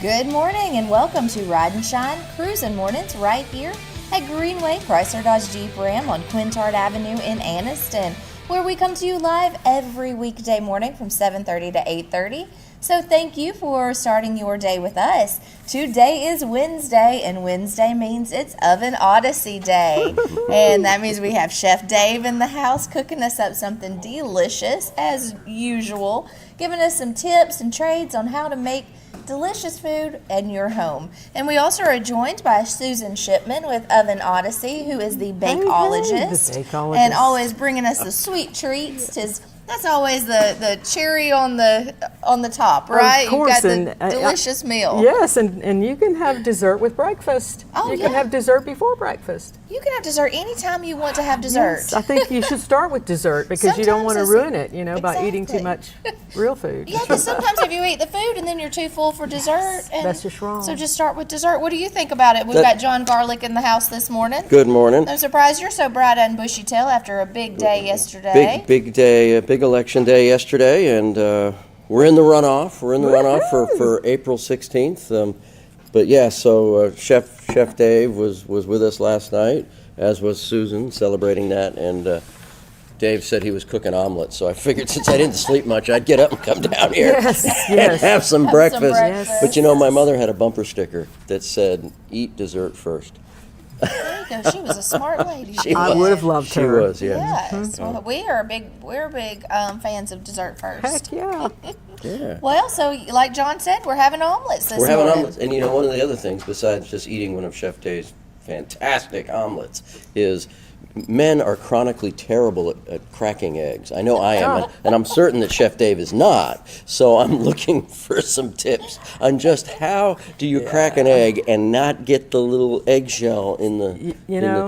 Good morning and welcome to Ride and Shine Cruising Mornings right here at Greenway Chrysler Dodge Jeep Ram on Quintard Avenue in Anniston, where we come to you live every weekday morning from 7:30 to 8:30. So thank you for starting your day with us. Today is Wednesday, and Wednesday means it's Oven Odyssey Day. And that means we have Chef Dave in the house cooking us up something delicious as usual, giving us some tips and trades on how to make delicious food in your home. And we also are joined by Susan Shipman with Oven Odyssey, who is the bakeologist, and always bringing us the sweet treats. That's always the cherry on the top, right? Of course, you've got the delicious meal. Yes, and you can have dessert with breakfast. Oh, you can have dessert before breakfast. You can have dessert anytime you want to have dessert. Yes, I think you should start with dessert because you don't want to ruin it, by eating too much real food. Yeah, because sometimes if you eat the food and then you're too full for dessert. And that's just wrong. So just start with dessert. What do you think about it? We've got John Garlic in the house this morning. Good morning. I'm surprised you're so bright and bushy-tailed after a big day yesterday. Big day, a big election day yesterday, and we're in the runoff. We're in the runoff for April 16th. But yeah, so Chef Dave was with us last night, as was Susan, celebrating that, and Dave said he was cooking omelets, so I figured since I didn't sleep much, I'd get up and come down here and have some breakfast. But my mother had a bumper sticker that said, "Eat dessert first." There you go. She was a smart lady. I would have loved her. She was, yeah. Yes. Well, we're big fans of dessert first. Heck yeah. Yeah. Well, so like John said, we're having omelets this morning. We're having omelets, and one of the other things besides just eating one of Chef Dave's fantastic omelets is men are chronically terrible at cracking eggs. I know I am, and I'm certain that Chef Dave is not. So I'm looking for some tips on just how do you crack an egg and not get the little eggshell in the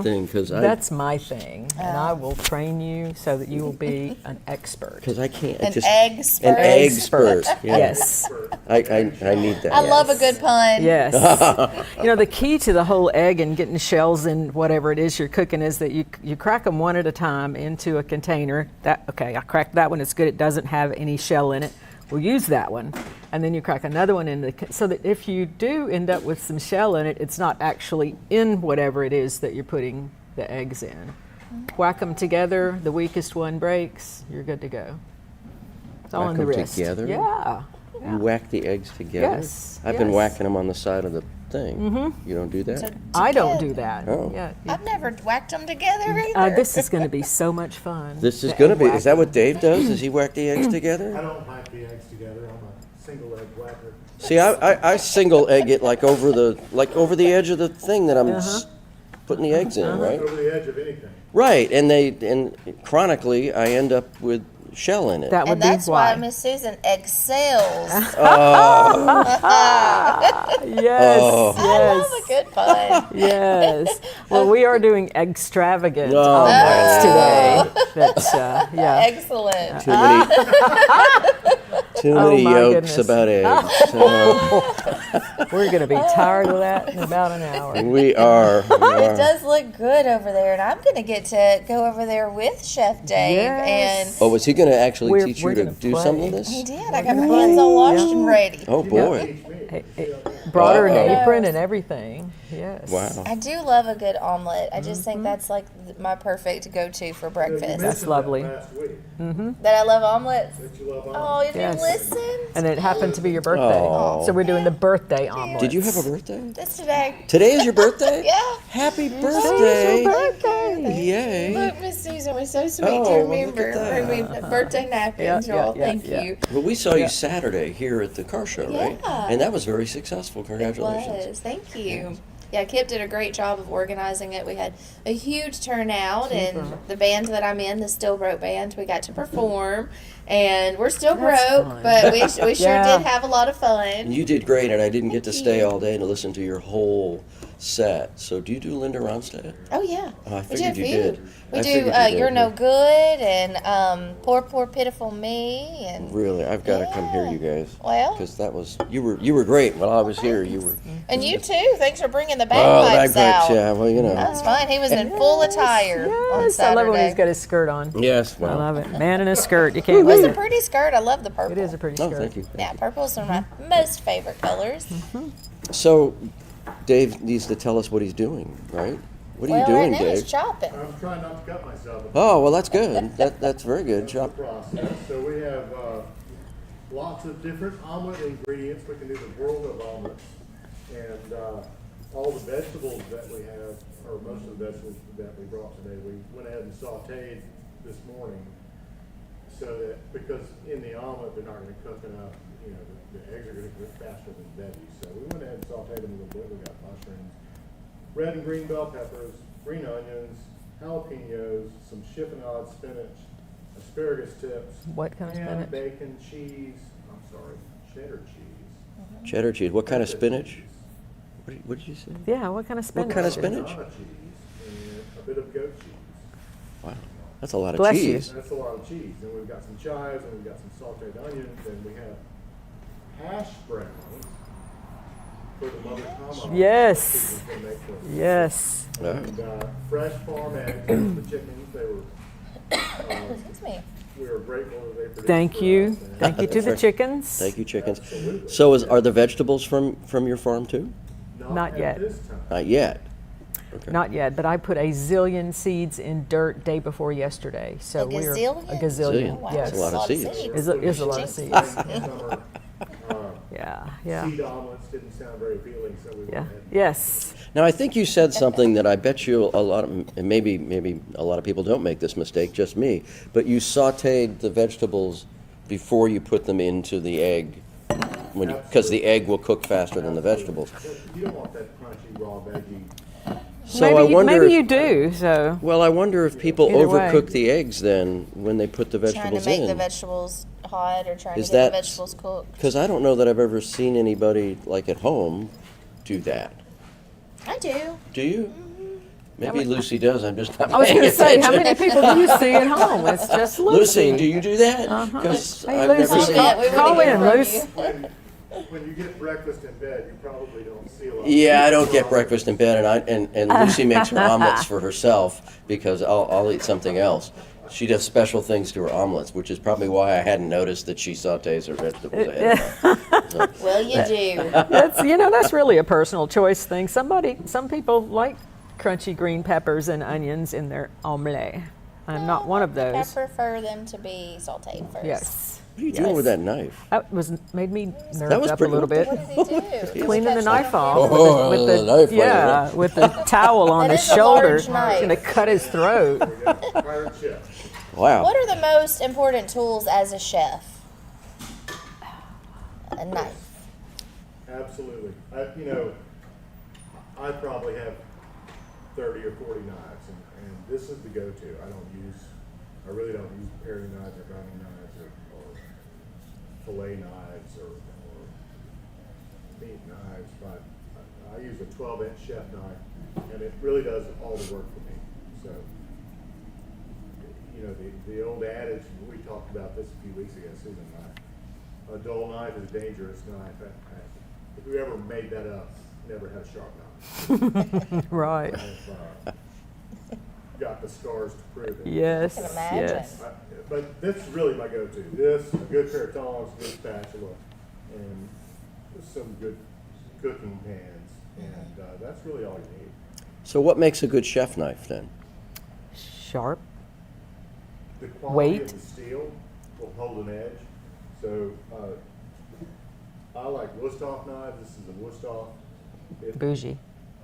thing. That's my thing, and I will train you so that you will be an expert. Because I can't. An egg-spert. An egg-spert. Yeah. Yes. I need that. I love a good pun. Yes. The key to the whole egg and getting shells in whatever it is you're cooking is that you crack them one at a time into a container. I cracked that one. It's good. It doesn't have any shell in it. We'll use that one. And then you crack another one so that if you do end up with some shell in it, it's not actually in whatever it is that you're putting the eggs in. Whack them together. The weakest one breaks. You're good to go. It's all in the wrist. Together? Yeah. You whack the eggs together? Yes. I've been whacking them on the side of the thing. Mm-hmm. You don't do that? So I don't do that. Oh. Yeah. I've never whacked them together either. This is going to be so much fun. This is going to be. Is that what Dave does? Does he whack the eggs together? I don't whack the eggs together. I'm a single egg whacker. See, I single egg it like over the edge of the thing that I'm putting the eggs in, right? Over the edge of anything. Right, and chronically I end up with shell in it. That would And that's be why Miss Susan excels. Yes. I love a good pun. Yes. Well, we are doing extravagant Oh, omelets today. That's Excellent. Too many my yolks goodness. about eggs. We're going to be tired of that in about an hour. We are. It does look good over there, and I'm going to get to go over there with Chef Dave. Yes. Oh, was he going to actually We're- teach we're you to gonna do play. some of And this? he did. I got my hands all washed and ready. Oh boy! Brought her an Uh-oh. apron and everything. Yes. Wow. I do love a good omelet. I just think that's like my perfect go-to for breakfast. That's lovely. Last week. That I love omelets. That you love Oh, if Yes. you listened. And it happened to be your birthday. Oh. So we're doing the birthday omelet. Did you have a birthday? That's today. Today is your birthday? Yeah. Happy It's birthday! your birthday. Yay! Look, Miss Susan was so sweet Oh, to well, look remember. at that. Bring me birthday napkins, Yeah, y'all. yeah, Thank yeah. you. Well, we saw you Saturday here at the car show, right? Yeah. And that was very successful. Congratulations. It was. Thank you. Yeah, Kip did a great job of organizing it. We had a huge turnout, and the band that I'm in, the Still Broke Band, we got to perform. And we're still That's broke, fun. but we sure Yeah. did have a lot of fun. And you did great, and I didn't get to Thank stay you. all day to listen to your whole set. So do you do Linda Ronstadt? Oh, yeah. Oh, I We figured do you a few. did. We I do figured you did, You're No yeah. Good and Poor, Poor, Pitiful Me. And Really, I've got to come hear you guys. Well. Because that was, you were great. While I was here, you were. And you too. Thanks for bringing the Oh, bagpipes bagpipes, out. yeah. Well, you know. That's fine. He was in full attire on Yes, I love it when he's Saturday. got his skirt on. Yes, I well. love it. Man in a skirt. You can't Purple's a pretty skirt. I love the purple. It is a pretty Oh, skirt. thank you. Yeah, purple's one of my most favorite colors. So, Dave needs to tell us what he's doing, right? What are you Well, doing, right now Dave? he's chopping. I'm trying not to cut myself. Oh, well, that's good. That's very good. That's the Chop. process. So we have lots of different omelet ingredients. We can do the world of omelets. And all the vegetables that we have, or most of the vegetables that we brought today, we went ahead and sauteed this morning. So that, because in the omelet, they're not going to cook enough, you know, the eggs are going to cook faster than veggies. So we went ahead and sauteed them a little bit. We got mushrooms, red and green bell peppers, green onions, jalapenos, some chiffonade spinach, asparagus tips, What kind of ham, spinach? bacon, cheese, cheddar cheese. Cheddar cheese. What kind of Feta spinach? cheese, What did you say? Yeah, what kind of spinach? kind of is it? spinach? Parmesan cheese, and a bit of goat cheese. Wow, that's a lot of Bless you. cheese. That's a lot of cheese. And we've got some chives, and we've got some sauteed onions, and we have hash browns for the mother tomahawk. Yes. that people can make for us. Yes. And fresh farm eggs for the chickens. They were, Excuse me. we were grateful that they produced Thank for you. us, and Thank you to the chickens. Thank you, chickens. Absolutely. So, are the vegetables from your farm too? Not at yet. this time. Not yet. Okay. Not yet, but I put a zillion seeds in dirt day before yesterday. So A we're gazillion? a gazillion. Zillion. Wow, Yes. That's a lot of seeds. Is a lot of seeds. Summer, Yeah. seed omelets didn't sound very appealing, so we went Yeah. ahead and Yes. Now, I think you said something that I bet you a lot of, and maybe a lot of people don't make this mistake, just me, but you sauteed the vegetables before you put them into the egg, because the egg will cook faster than the vegetables. You don't want that crunchy raw veggie. So maybe, I wonder. maybe you do. So Well, I wonder if people Either way. overcook the eggs then when they put the Trying vegetables to make the in. vegetables hot or trying Is to get that- the vegetables cooked. Because I don't know that I've ever seen anybody like at home do that. I do. Do you? Maybe Lucy does. I'm just not I was paying going to say, how attention. many people do you see at home? It's just Lucy. Lucy, do you do that? Because Hey, I've Lucy, never seen. Yeah, we call wouldn't in, hear from Lucy. When you get breakfast in bed, you probably don't see a lot. Yeah, I don't get breakfast in bed, and Lucy makes her omelets for herself because I'll eat something else. She does special things to her omelets, which is probably why I hadn't noticed that she sautés her vegetables ahead of time. Well, you do. That's really a personal choice thing. Some people like crunchy green peppers and onions in their omelette. I'm not one of I those. prefer them to be sauteed first. Yes. What are you doing with that knife? That made me nerved was up a pretty- little bit. What does he do? Cleaning the knife off Oh, with the knife right yeah, there. with the towel on That his is a shoulder. large It's knife. gonna cut his throat. Pirate chef. Wow. What are the most important tools as a chef? A knife. Absolutely. I probably have 30 or 40 knives, and this is the go-to. I really don't use paring knives or dining knives or fillet knives or meat knives, but I use a 12-inch chef knife, and it really does all the work for me. So, the old adage, we talked about this a few weeks ago, Susan and I, a dull knife is a dangerous knife. If you ever made that up, never had a sharp knife. Right. I've got the scars to prove it. Yes. I can imagine. Yes. But this is really my go-to. This, a good pair of tongs, a good spatula, and some good cooking pans, and that's really all you need. So what makes a good chef knife then? Sharp. The quality Weight. of the steel will hold an edge. So I like Wusthof knives. This is a Wusthof. It Bougie.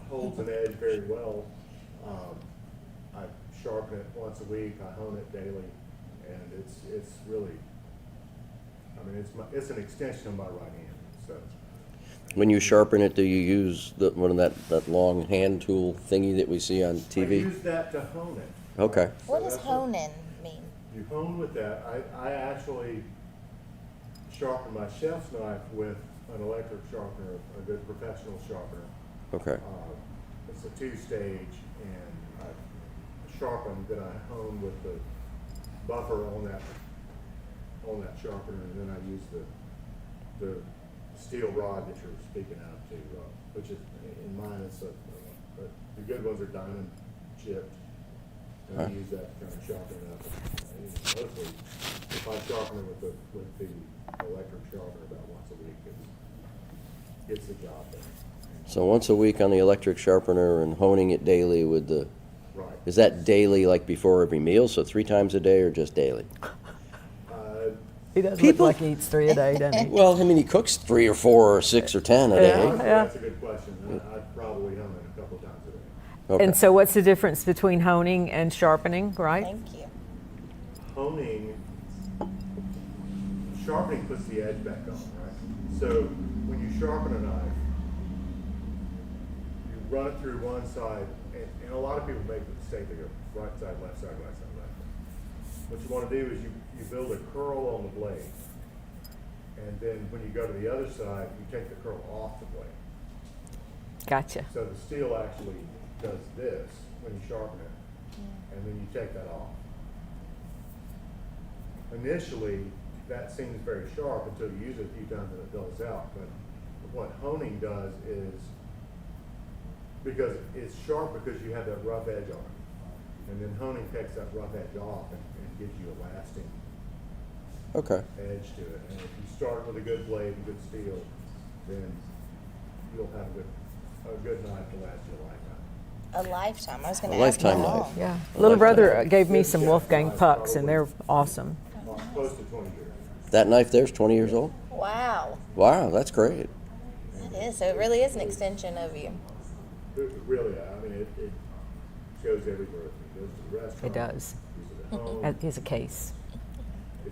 holds an edge very well. I sharpen it once a week. I hone it daily, and it's really. It's an extension of my right hand. So When you sharpen it, do you use one of that long hand tool thingy that we see on I TV? use that to hone it. Okay. What So does that's honing mean? You hone with that. I actually sharpen my chef's knife with an electric sharpener, a good professional sharpener. Okay. It's a two-stage, and I sharpen, then I hone with the buffer on that sharpener, and then I use the steel rod that you're speaking of to, which is in mine. The good ones are diamond chipped, and I use that to kind of sharpen it up mostly, if I sharpen it with the electric sharpener about once a week, it gets the job done. So once a week on the electric sharpener and honing it daily with the, Right. is that daily like before every meal, so 3 times a day or just daily? He does People- look like he eats 3 a day, doesn't he? Well, I mean, he cooks 3 or 4 or 6 or 10 a day. Yeah. That's a good question. I'd probably hone it a couple times a day. Okay. And so what's the difference between honing and sharpening, right? Thank you. Honing, sharpening puts the edge back on, right? So when you sharpen a knife, you run it through one side, and a lot of people make the mistake, they go right side, left side, right side, left side. What you want to do is you build a curl on the blade, and then when you go to the other side, you take the curl off the blade. Gotcha. So the steel actually does this when you sharpen it, and then you take that off. Initially, that seems very sharp until you use it a few times and it dulls out, but what honing does is, because it's sharp because you have that rough edge on it, and then honing takes that rough edge off and gives you a lasting Okay. edge to it. And if you start with a good blade and good steel, then you'll have a good knife to last you a lifetime. A lifetime. I was going A to ask lifetime how knife. long. Yeah. Little brother gave me some Wolfgang pucks, and they're awesome. Close to 20 years. That knife there's 20 years old? Wow. Wow, that's great. That is. So it really is an extension of you. Really, I mean, it goes everywhere. It goes to the restaurant. It does. Uses it at home. It is a case.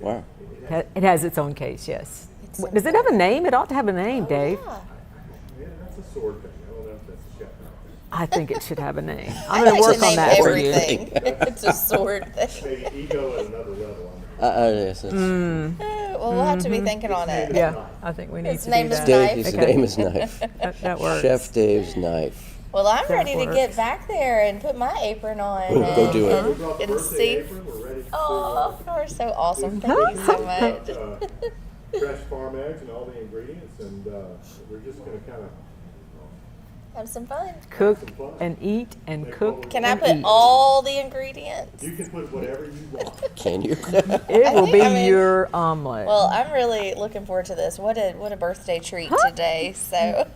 Wow. It has its own case, yes. It's Does it have a name? It ought to have a name, Dave. Yeah. Yeah, that's a sword thing. I don't know if that's a chef knife. I think it should have a name. I I'm going like to work to on name that for you. everything. It's a sword thing. Maybe ego at another level. Yes, it's, Well, we'll have to be thinking on it. Yeah, I think we need His to name do is that. Dave, Knife. his Okay. name is Knife. That works. Chef Dave's Knife. Well, I'm That ready to get works. back there and put my apron on. Go and, do it. We brought the And birthday see. apron. We're ready to Oh, you're so awesome. Thank you so much. fresh farm eggs and all the ingredients, and we're just going to kind of Have some fun. Cook and eat and cook Can I and put eat. all the ingredients? you can put whatever you want. Can you? It will be I mean- your omelet. Well, I'm really looking forward to this. What a birthday treat today. So,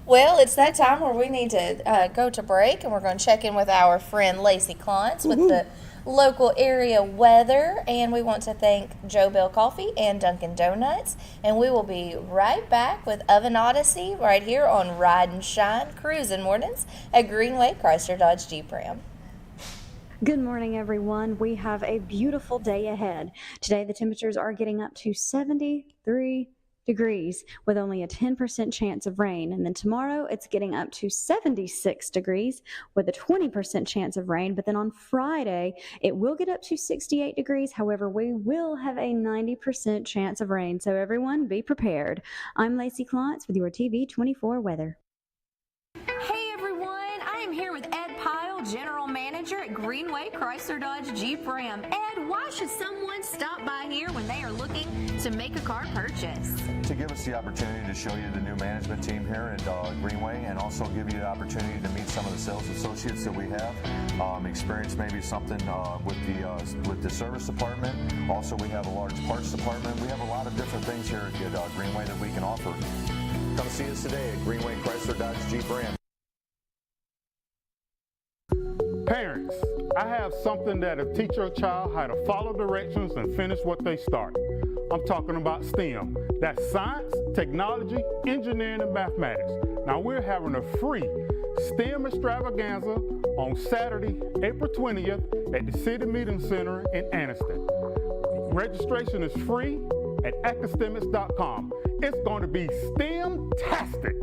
well, it's that time where we need to go to break, and we're going to check in with our friend Lacey Klontz with the local area weather, and we want to thank Joe Bell Coffee and Dunkin' Donuts, and we will be right back with Oven Odyssey right here on Ride and Shine Cruising Mornings at Greenway Chrysler Dodge Jeep Ram. Good morning, everyone. We have a beautiful day ahead. Today, the temperatures are getting up to 73 degrees with only a 10% chance of rain. And then tomorrow, it's getting up to 76 degrees with a 20% chance of rain. But then on Friday, it will get up to 68 degrees. However, we will have a 90% chance of rain. So everyone, be prepared. I'm Lacey Klontz with your TV24 weather. Hey everyone, I am here with Ed Pyle, General Manager at Greenway Chrysler Dodge Jeep Ram. Ed, why should someone stop by here when they are looking to make a car purchase? To give us the opportunity to show you the new management team here at Greenway, and also give you the opportunity to meet some of the sales associates that we have, experience maybe something with the service department. Also, we have a large parts department. We have a lot of different things here at Greenway that we can offer. Come see us today at Greenway Chrysler Dodge Jeep Ram. Parents, I have something that'll teach your child how to follow directions and finish what they start. I'm talking about STEM. That's science, technology, engineering, and mathematics. Now we're having a free STEM extravaganza on Saturday, April 20th at the City Meeting Center in Anniston. Registration is free at academics.com. It's going to be STEM-tastic.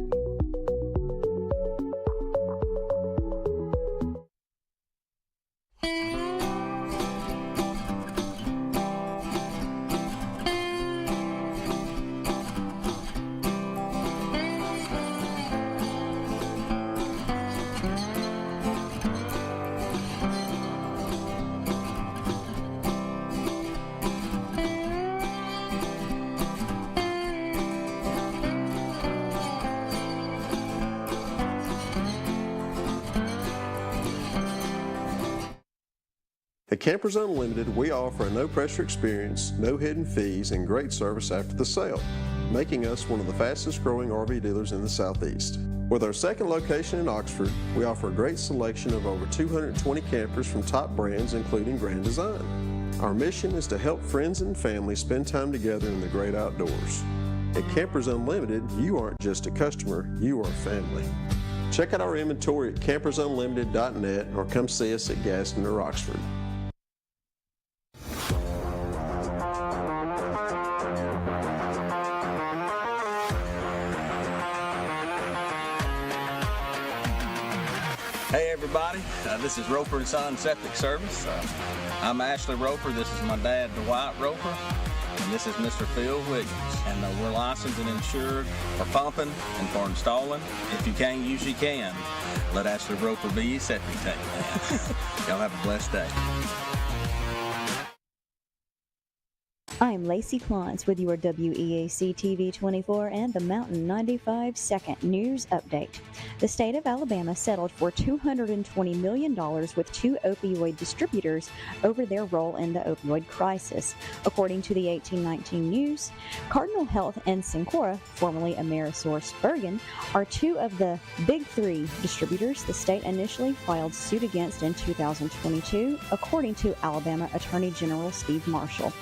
At Campers Unlimited, we offer a no-pressure experience, no hidden fees, and great service after the sale, making us one of the fastest-growing RV dealers in the Southeast. With our second location in Oxford, we offer a great selection of over 220 campers from top brands, including Grand Design. Our mission is to help friends and family spend time together in the great outdoors. At Campers Unlimited, you aren't just a customer, you are family. Check out our inventory at campersunlimited.net or come see us at Gaston or Oxford. Hey everybody, this is Roper & Son Septic Service. I'm Ashley Roper, this is my dad Dwight Roper, and this is Mr. Phil Wiggins. And we're licensed and insured for pumping and for installing. If you can't use, you can. Let Ashley Roper be your septic tank man. Y'all have a blessed day. I'm Lacey Klontz with your WEAC TV24 and the Mountain 95 Second News Update. The state of Alabama settled for $220 million with two opioid distributors over their role in the opioid crisis. According to the 1819 News, Cardinal Health and Cencora, formerly AmerisourceBergen, are two of the big three distributors the state initially filed suit against in 2022, according to Alabama Attorney General Steve Marshall.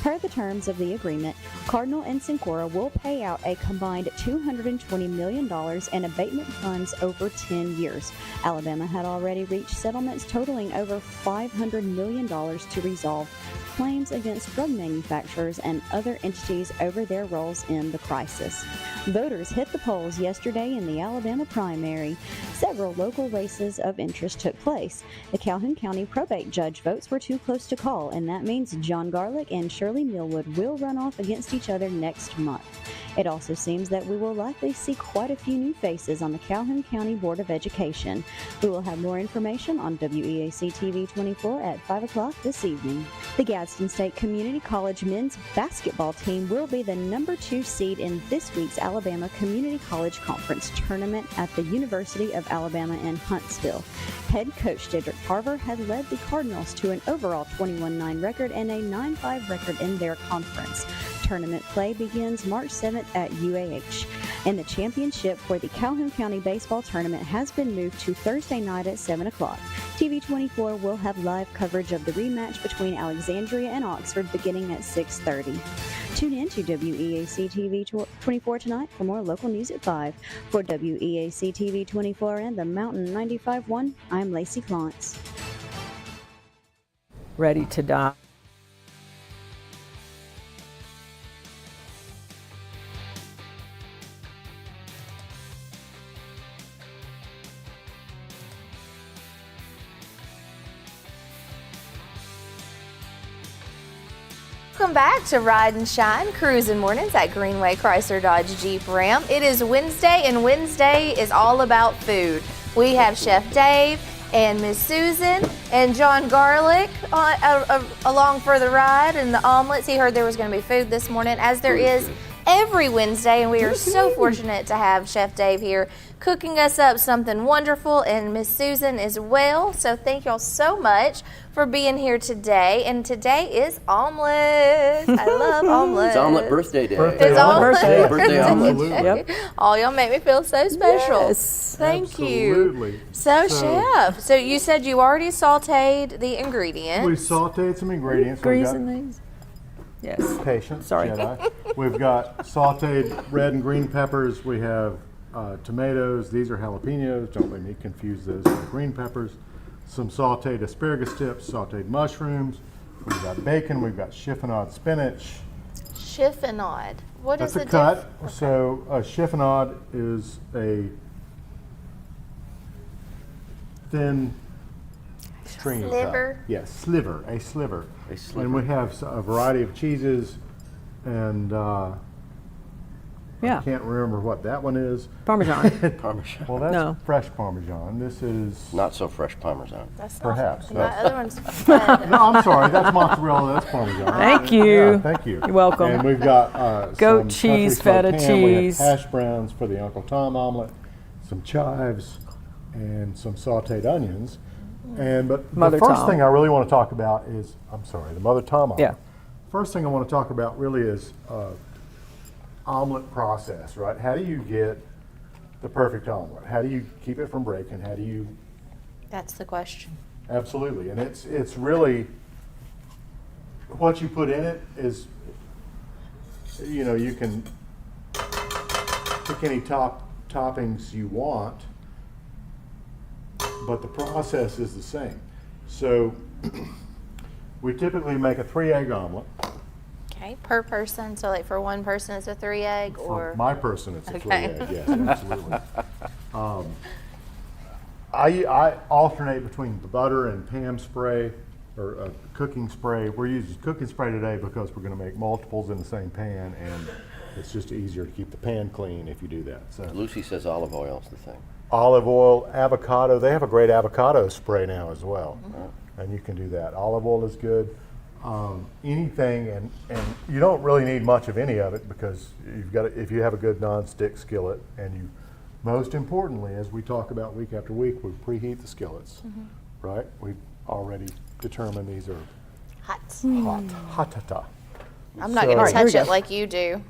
Per the terms of the agreement, Cardinal and Cencora will pay out a combined $220 million in abatement funds over 10 years. Alabama had already reached settlements totaling over $500 million to resolve claims against drug manufacturers and other entities over their roles in the crisis. Voters hit the polls yesterday in the Alabama primary. Several local races of interest took place. The Calhoun County probate judge votes were too close to call, and that means John Garlick and Shirley Millwood will run off against each other next month. It also seems that we will likely see quite a few new faces on the Calhoun County Board of Education. We will have more information on WEAC TV24 at 5 o'clock this evening. The Gadsden State Community College men's basketball team will be the number 2 seed in this week's Alabama Community College Conference tournament at the University of Alabama in Huntsville. Head coach Dedrick Harver had led the Cardinals to an overall 21-9 record and a 9-5 record in their conference. Tournament play begins March 7th at UAH, and the championship for the Calhoun County Baseball Tournament has been moved to Thursday night at 7 o'clock. TV24 will have live coverage of the rematch between Alexandria and Oxford beginning at 6:30. Tune in to WEAC TV24 tonight for more local news at 5. For WEAC TV24 and the Mountain 95.1, I'm Lacey Klontz. Ready to die. Welcome back to Ride and Shine Cruising Mornings at Greenway Chrysler Dodge Jeep Ram. It is Wednesday, and Wednesday is all about food. We have Chef Dave and Miss Susan and John Garlick along for the ride, and the omelets. He heard there was going to be food this morning, as there is every Wednesday, and we are so fortunate to have Chef Dave here cooking us up something wonderful, and Miss Susan as well. So thank y'all so much for being here today. And today is omelets. I love omelets. It's omelet birthday day. It's omelet birthday omelet. Yep. Oh, y'all make me feel so special. Yes. Thank Absolutely. you. So, Chef, so you said you already sauteed the ingredients. We sauteed some ingredients. Greasing these? Yes. Patience, Sorry. Jedi. We've got sauteed red and green peppers. We have tomatoes. These are jalapenos. Don't let me confuse those with green peppers. Some sauteed asparagus tips, sauteed mushrooms. We've got bacon. We've got chiffonade spinach. Chiffonade. What is That's the a cut. Okay. So a chiffonade is a thin string Sliver? cut. Yes, sliver. A sliver. A sliver. And we have a variety of cheeses, and Yeah. I can't remember what that one is. Parmesan. Parmesan. Well, that's No. fresh Parmesan. This is Not so fresh Parmesan. That's perhaps. Not, my That's- other one's no, I'm sorry. That's mozzarella. That's Parmesan. Thank you. Yeah, thank you. You're welcome. And we've got Goat some cheese, country feta club ham. We have cheese. hash browns for the Uncle Tom omelet, some chives, and some sauteed onions. But Mother the first Tom. thing I really want to talk about is, the Mother Tom omelet. Yeah. First thing I want to talk about really is omelet process, right? How do you get the perfect omelet? How do you keep it from breaking? How do you? That's the question. Absolutely, and it's really what you put in it is, you can pick any toppings you want, but the process is the same. So we typically make a 3-egg omelet. Okay, per person. So like for one person it's a 3-egg, or For my person, it's a Okay. 3-egg, yes, absolutely. I alternate between the butter and Pam spray, or cooking spray. We're using cooking spray today because we're going to make multiples in the same pan, and it's just easier to keep the pan clean if you do that. So Lucy says olive oil is the thing. olive oil, avocado. They have a great avocado spray now as well, and you can do that. Olive oil is good. Anything, and you don't really need much of any of it because if you have a good non-stick skillet, and you, most importantly, as we talk about week after week, we preheat the skillets, right? We've already determined these are hot. hotata. I'm not So- going to here we touch it go. like you do.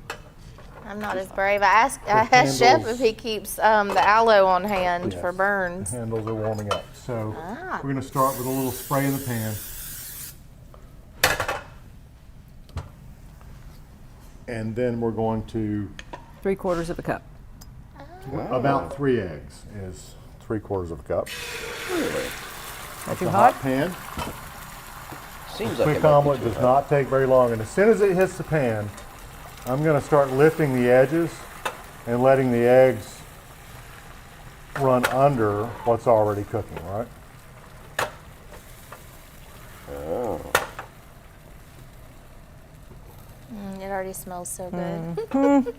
I'm not as brave. I asked Chef handles- if he keeps the aloe on hand for Yes. burns. The handles are warming up. So we're going to start with a little spray in the pan. And then we're going to, 3/4 of a cup. about 3 eggs is 3/4 of a cup. Not too The hot? hot pan. Seems like Quick it might be omelet too does hot. not take very long, and as soon as it hits the pan, I'm going to start lifting the edges and letting the eggs run under what's already cooking, right? Oh. It already smells so good.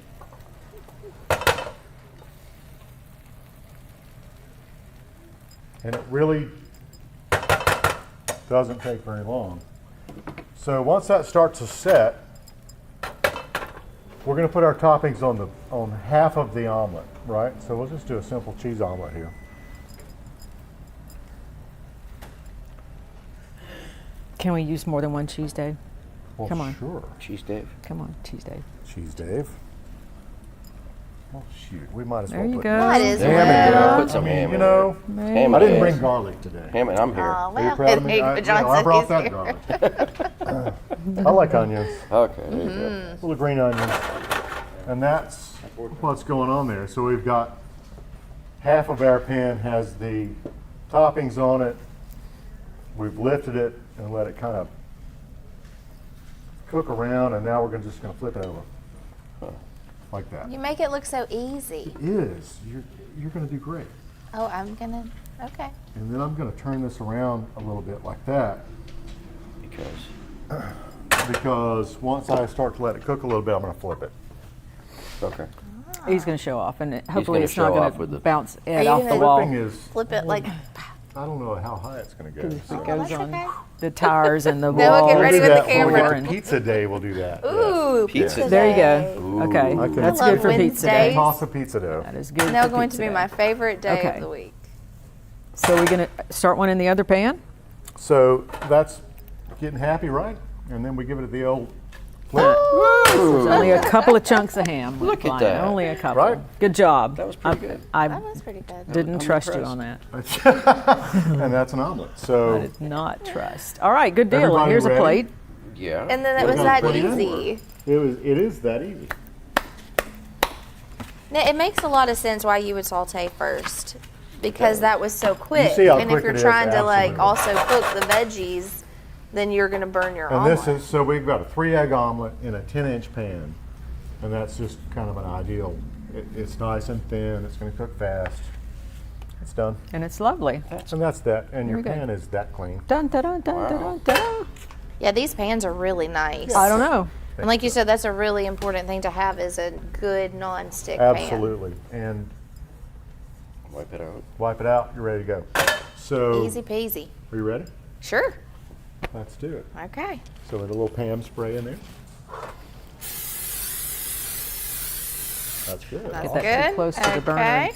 And it really doesn't take very long. So once that starts to set, we're going to put our toppings on half of the omelet, right? So we'll just do a simple cheese omelet here. Can we use more than one cheese, Dave? Well, Come on. Sure. Cheese Dave. Come on, cheese, Dave. Cheese Dave. Oh, shoot. We might as There well you put go. Might as ham in well. there. Put some I mean, ham you in know, Ham I and didn't bring eggs. garlic today. Ham and I'm here. Oh, Are you well, proud of me? John I said brought he's that here. garlic. I like onions. Okay, there you Mm-hmm. go. Little green onions. And that's what's going on there. So we've got half of our pan has the toppings on it. We've lifted it and let it kind of cook around, and now we're just going to flip it over. Like that. You make it look so easy. It is. You're going to do great. Oh, I'm gonna. Okay. And then I'm going to turn this around a little bit like that, because once I start to let it cook a little bit, I'm going to flip it. Okay. He's going to show off, and hopefully gonna it's not show going off to with the- bounce Are Ed you off the gonna- wall. Flipping is, Flip it like. I don't know how high it's going to go. It So. goes that's on okay. the tires and the Now wall. we'll get ready We'll with do the that when we camera. get to pizza day, we'll do that. Ooh, Pizza pizza. There you day. go. Okay, I can- that's I love good for pizza day. Wednesdays. Toss of pizza dough. That is good. Now for going to pizza be day. my favorite day Okay. of the week. So we're going to start one in the other pan. So that's getting happy, right? And then we give it the old flip. There's only a couple of chunks of ham. Look at Fine, that. Only a couple. Right? Good job. That was pretty good. I Oh, that's pretty good. didn't I'm trust you impressed. on that. And that's an omelet. I So did not trust. All right, good deal. Everybody And here's a ready? plate. Yeah. And then it We're was gonna that put it in. easy. it is that easy. Now, it makes a lot of sense why you would saute first, because that was so quick. see how And if quick you're it is, trying to like absolutely. also cook the veggies, then you're gonna burn your And omelet. this is, so we've got a 3-egg omelet in a 10-inch pan. And that's just kind of an ideal. It's nice and thin. It's going to cook fast. It's done. And it's lovely. And that's that. And your we go. pan is that clean. Dun, dun, dun, dun, dun, dun, dun. Yeah, these pans are really nice. I don't know. And like you said, that's a really important thing to have is a good non-stick pan. Absolutely. And Wipe it out. wipe it out. You're ready to go. So, Easy peasy. are you ready? Sure. Let's do it. Okay. So, with a little Pam spray in there. That's good. That's Get that too good. close to the burner. Okay.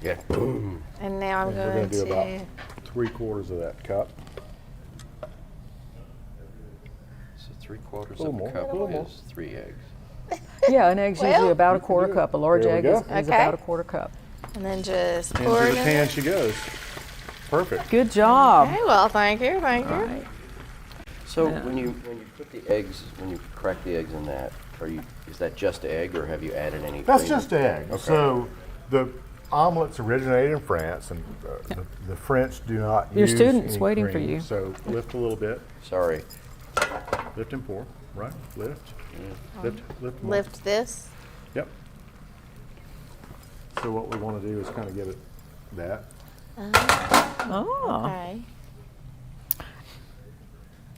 Yeah. Boom. And now I'm And we're going gonna do about to 3/4 of that cup. So 3/4 Little of more, a cup little more. is 3 eggs. Yeah, an egg's usually about a can quarter do it. cup. A large There we egg is go. is Okay. about a quarter cup. And then just Into pour the it in. pan she goes. Perfect. Good job. Okay, well, thank you, thank you. All right. So when you put the eggs, when you crack the eggs in that, is that just egg or have you added any? That's cream? just egg. Okay. So the omelets originated in France, and the French do not Your use student's any waiting for cream. you. So lift a little bit. Sorry. Lift and pour. Right. Lift. Lift more. Lift this. Yep. So what we want to do is kind of give it that. Oh. Okay.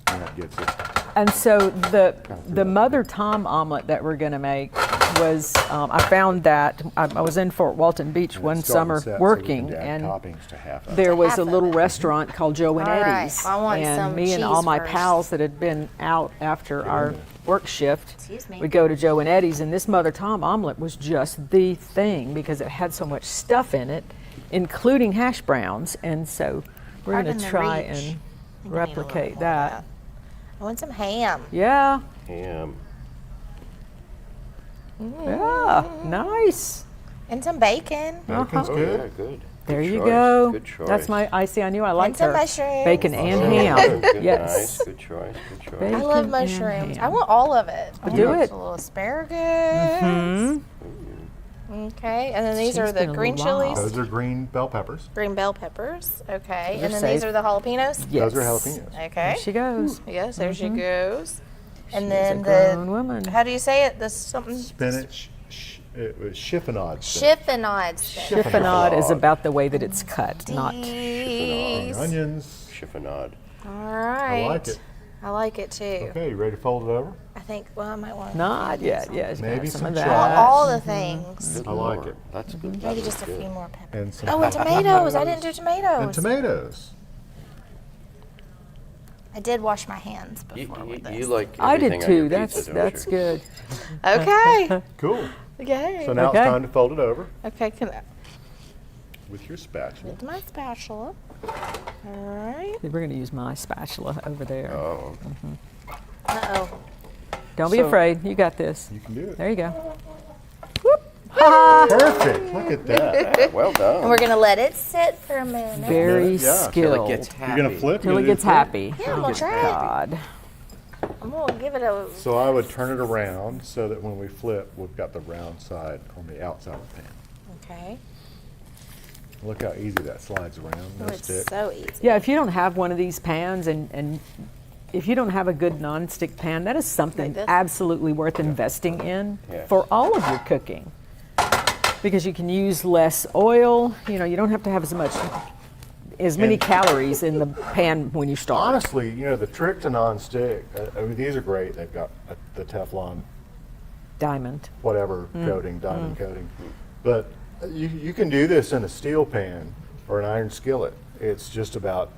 And that gets it. And so the Mother Tom omelet that we're going to make was, I found that, I was in Fort Walton Beach And one it's starting summer set, so we working, can add and toppings to half of it. there was Half a of little it. restaurant called Joe and All right, Eddie's. I want and some me and all cheese my first. pals that had been out after our work shift Excuse me. would go to Joe and Eddie's, and this Mother Tom omelet was just the thing because it had so much stuff in it, including hash browns, and so we're going Pardon to the try reach. and I think I need a little replicate more of that. I want some ham. Yeah, Ham. yeah, nice. And some bacon. Bacon's Oh good. yeah, good. There Good you choice. go. Good choice. That's my. I knew I liked some her. mushrooms. Bacon and Oh, ham. good, Yes. Nice. Good choice. Good choice. Bacon I love and mushrooms. ham. I want all of it. I Do want it. A little asparagus. Okay, and then these She's are the been a green little chilies, Those are green bell peppers. green bell peppers. Okay, Those and are then these safe. are the jalapenos. Yes. Those are jalapenos. Okay. There she goes. Yes, there she goes. And She's then a grown woman. how do you say it? The something Spinach. It was chiffonade. chiffonade. spinach. Chiffonade is about the way that it's cut, not. These. Onions. Chiffonade. All right. I like it. I like it too. Okay, you ready to fold it over? I think. Well, I might want. Not yet. Yeah, Maybe some some of chocolate. that. all the things. Good I like Lord. it. That's good. That Maybe was just a good. few more peppers. And some Oh, and tomatoes. I didn't do tomatoes. And tomatoes. I did wash my hands You, before you, with this. you like I everything did on your too. That's pizza, don't that's you? good. Okay. Cool. Okay. So now Okay. it's time to fold it over Okay. Can I, with your spatula. with my spatula. All right. We're going to use my spatula over there. Oh, Uh-oh. Don't be So- afraid. You got this. You can do it. There you go. Perfect. Look at that. well done. And we're gonna let it sit for a minute. Very Yeah, till it Till skilled. it gets happy. You're gonna flip. Till You're it gonna do gets flip? happy. Yeah, I'm gonna try it. God. I'm gonna give it a. So I would turn it around so that when we flip, we've got the round side on the outside of the pan. Okay. Look how easy that slides around. Oh, No it's stick. so easy. Yeah, if you don't have one of these pans and if you don't have a good nonstick pan, that is something Like this? absolutely worth investing in Yes. for all of your cooking. Because you can use less oil, you know, you don't have to have as many And- calories in the pan when you start. Honestly, you know, the trick to non-stick, I mean, these are great. They've got the Teflon, Diamond. whatever coating, diamond coating. But you can do this in a steel pan or an iron skillet. It's just about,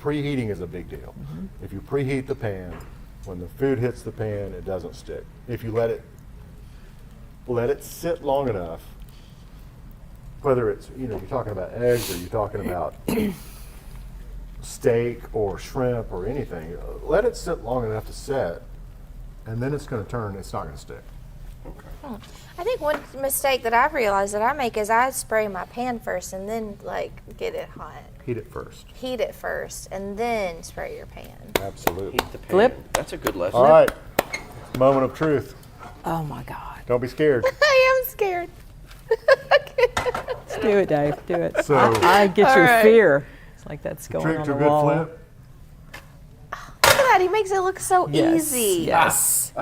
preheating is a big deal. If you preheat the pan, when the food hits the pan, it doesn't stick. If you let it sit long enough, whether it's, you know, you're talking about eggs or you're talking about steak or shrimp or anything, let it sit long enough to set, and then it's going to turn, it's not going to stick. I think one mistake that I've realized that I make is I spray my pan first and then like get it hot. Heat it first. Heat it first and then spray your pan. Absolutely. Heat the pan. Flip. That's a good lesson. All right, moment of truth. Oh my God. Don't be scared. I am scared. Do it, Dave. Do it. So, I get All your right. fear. It's like that's going trick on to the a good wall. flip. Look at that. He makes it look so easy. Yes.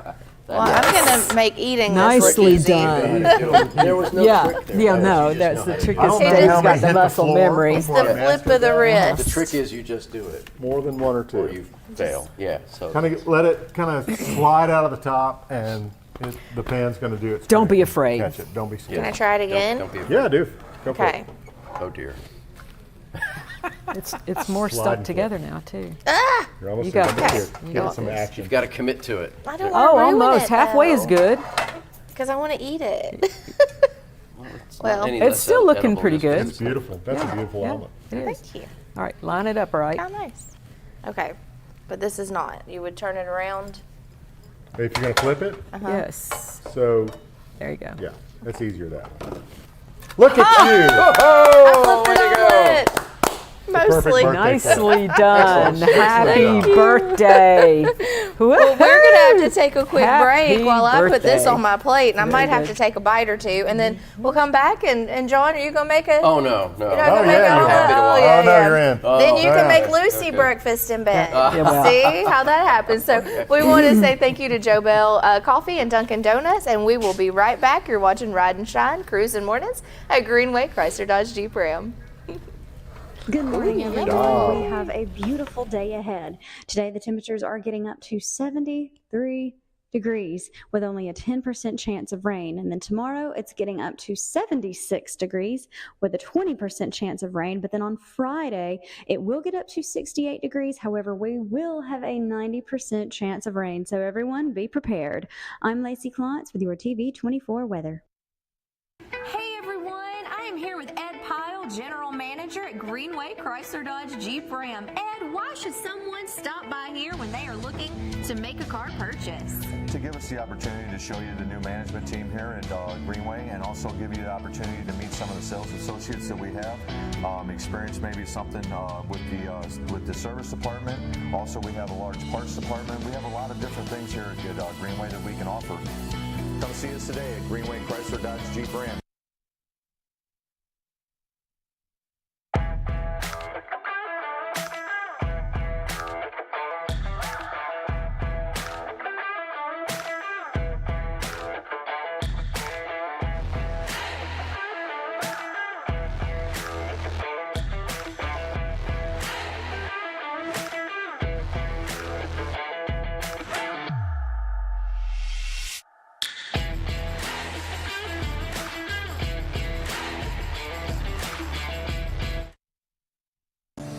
Well, I'm gonna make eating this Nicely look easy. done. There was no Yeah. trick there. Yeah. That No. was- you just That's know the how to trick. do Is it. I don't know Dave's how got many the hit the muscle floor memory. It's before the I flip mastered of the that. wrist. The trick is you just do it More than one or two. or you fail. Yeah. So Kind of let it kind of slide out of the top, and the pan's going to do its Don't thing. be afraid. Catch it. Don't be scared. Can I try it again? Don't be afraid. Yeah, do. Go for Okay. it. Oh dear. It's more Slide stuck and together now too. You're almost You got don't be this. scared. You Give got it some this. action. You've got to commit to it. I don't want Oh, to ruin almost it, halfway is though, good. Because I want to eat it. Well, any It's less still looking edible, pretty just good. because It's beautiful. That's a beautiful omelet. It is. Thank you. All right, line it up right. How nice. Okay, but this is not. You would turn it around. If you're going to flip it, Yes. so There you go. yeah, that's easier that way. Look at you. Oh, Flip way it to go! on it. Mostly. birthday Nicely done. Happy done. birthday. Well, we're going to have to take a quick Happy break while I put this birthday. on my plate, and I Very might have good. to take a bite or two, and then we'll come back, and John, are you going to make a... Oh, no, no. You're not gonna make yeah, a you're omelet? happy to Oh, watch. yeah, Oh, no, yeah. you're in. Then you can yeah. make Lucy Okay. breakfast in bed. Yeah, well. See how that happens. So we want to say thank you to Joe Bell Coffee and Dunkin' Donuts, and we will be right back. You're watching Ride and Shine, Cruising Mornings at Greenway Chrysler Dodge Jeep Ram. Good morning, everyone. job. We have a beautiful day ahead. Today, the temperatures are getting up to 73 degrees with only a 10% chance of rain. And then tomorrow, it's getting up to 76 degrees with a 20% chance of rain. But then on Friday, it will get up to 68 degrees. However, we will have a 90% chance of rain. So everyone, be prepared. I'm Lacey Klontz with your TV24 weather. Hey everyone, I am here with Ed Pyle, General Manager at Greenway Chrysler Dodge Jeep Ram. Ed, why should someone stop by here when they are looking to make a car purchase? To give us the opportunity to show you the new management team here at Greenway, and also give you the opportunity to meet some of the sales associates that we have. Experience maybe something with the service department. Also, we have a large parts department. We have a lot of different things here at Greenway that we can offer. Come see us today at Greenway Chrysler Dodge Jeep Ram.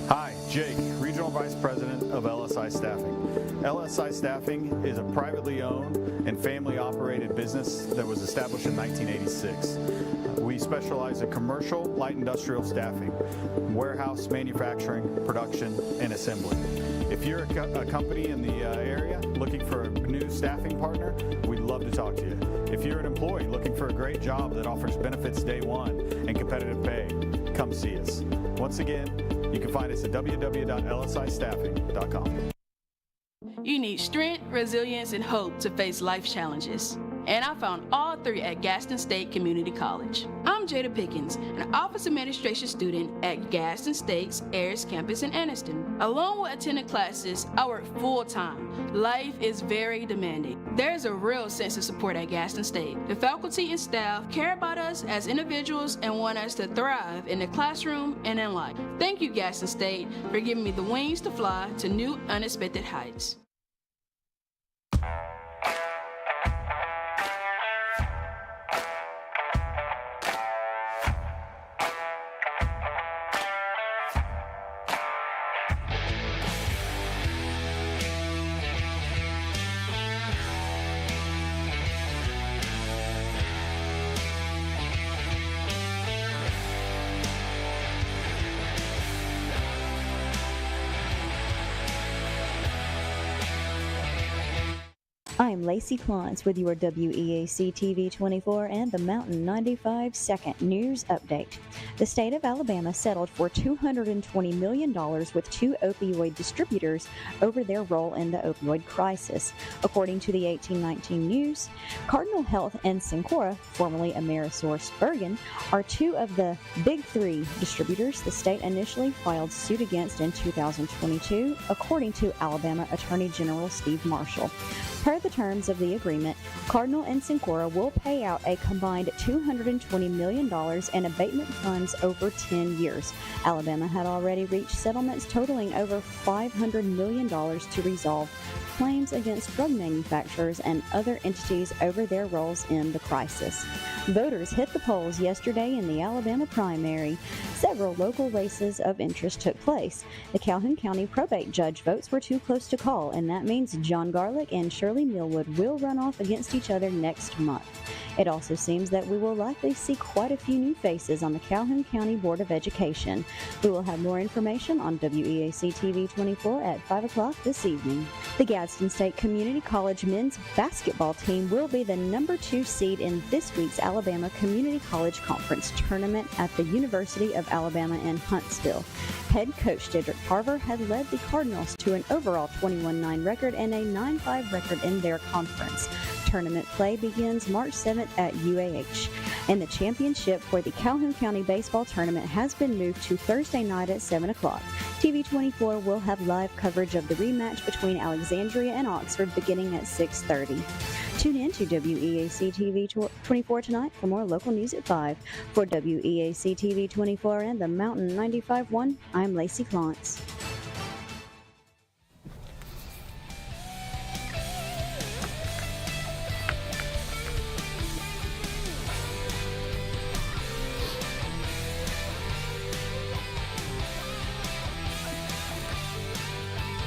Hi, Jake, Regional Vice President of LSI Staffing. LSI Staffing is a privately owned and family-operated business that was established in 1986. We specialize in commercial, light industrial staffing, warehouse, manufacturing, production, and assembly. If you're a company in the area looking for a new staffing partner, we'd love to talk to you. If you're an employee looking for a great job that offers benefits day one and competitive pay, come see us. Once again, you can find us at www.lsistaffing.com. You need strength, resilience, and hope to face life challenges. And I found all three at Gaston State Community College. I'm Jada Pickens, an office administration student at Gaston State's Ayers campus in Anniston. Along with attending classes, I work full-time. Life is very demanding. There's a real sense of support at Gaston State. The faculty and staff care about us as individuals and want us to thrive in the classroom and in life. Thank you, Gaston State, for giving me the wings to fly to new, unexpected heights. I'm Lacey Klontz with your WEAC TV24 and the Mountain 95 Second News Update. The state of Alabama settled for $220 million with two opioid distributors over their role in the opioid crisis. According to the 1819 News, Cardinal Health and Cencora, formerly AmerisourceBergen, are two of the big three distributors the state initially filed suit against in 2022, according to Alabama Attorney General Steve Marshall. Per the terms of the agreement, Cardinal and Cencora will pay out a combined $220 million in abatement funds over 10 years. Alabama had already reached settlements totaling over $500 million to resolve claims against drug manufacturers and other entities over their roles in the crisis. Voters hit the polls yesterday in the Alabama primary. Several local races of interest took place. The Calhoun County probate judge votes were too close to call, and that means John Garlick and Shirley Millwood will run off against against each other next month. It also seems that we will likely see quite a few new faces on the Calhoun County Board of Education. We will have more information on WEAC TV 24 at 5 o'clock this evening. The Gadsden State Community College men's basketball team will be the number 2 seed in this week's Alabama Community College Conference tournament at the University of Alabama in Huntsville. Head coach Dedrick Carver had led the Cardinals to an overall 21-9 record and a 9-5 record in their conference. Tournament play begins March 7th at UAH, and the championship for the Calhoun County Baseball Tournament has been moved to Thursday night at 7 o'clock. TV24 will have live coverage of the rematch between Alexandria and Oxford beginning at 6:30. Tune in to WEAC TV 24 tonight for more local news at 5. For WEAC TV 24 and the Mountain 95.1, I'm Lacey Clance.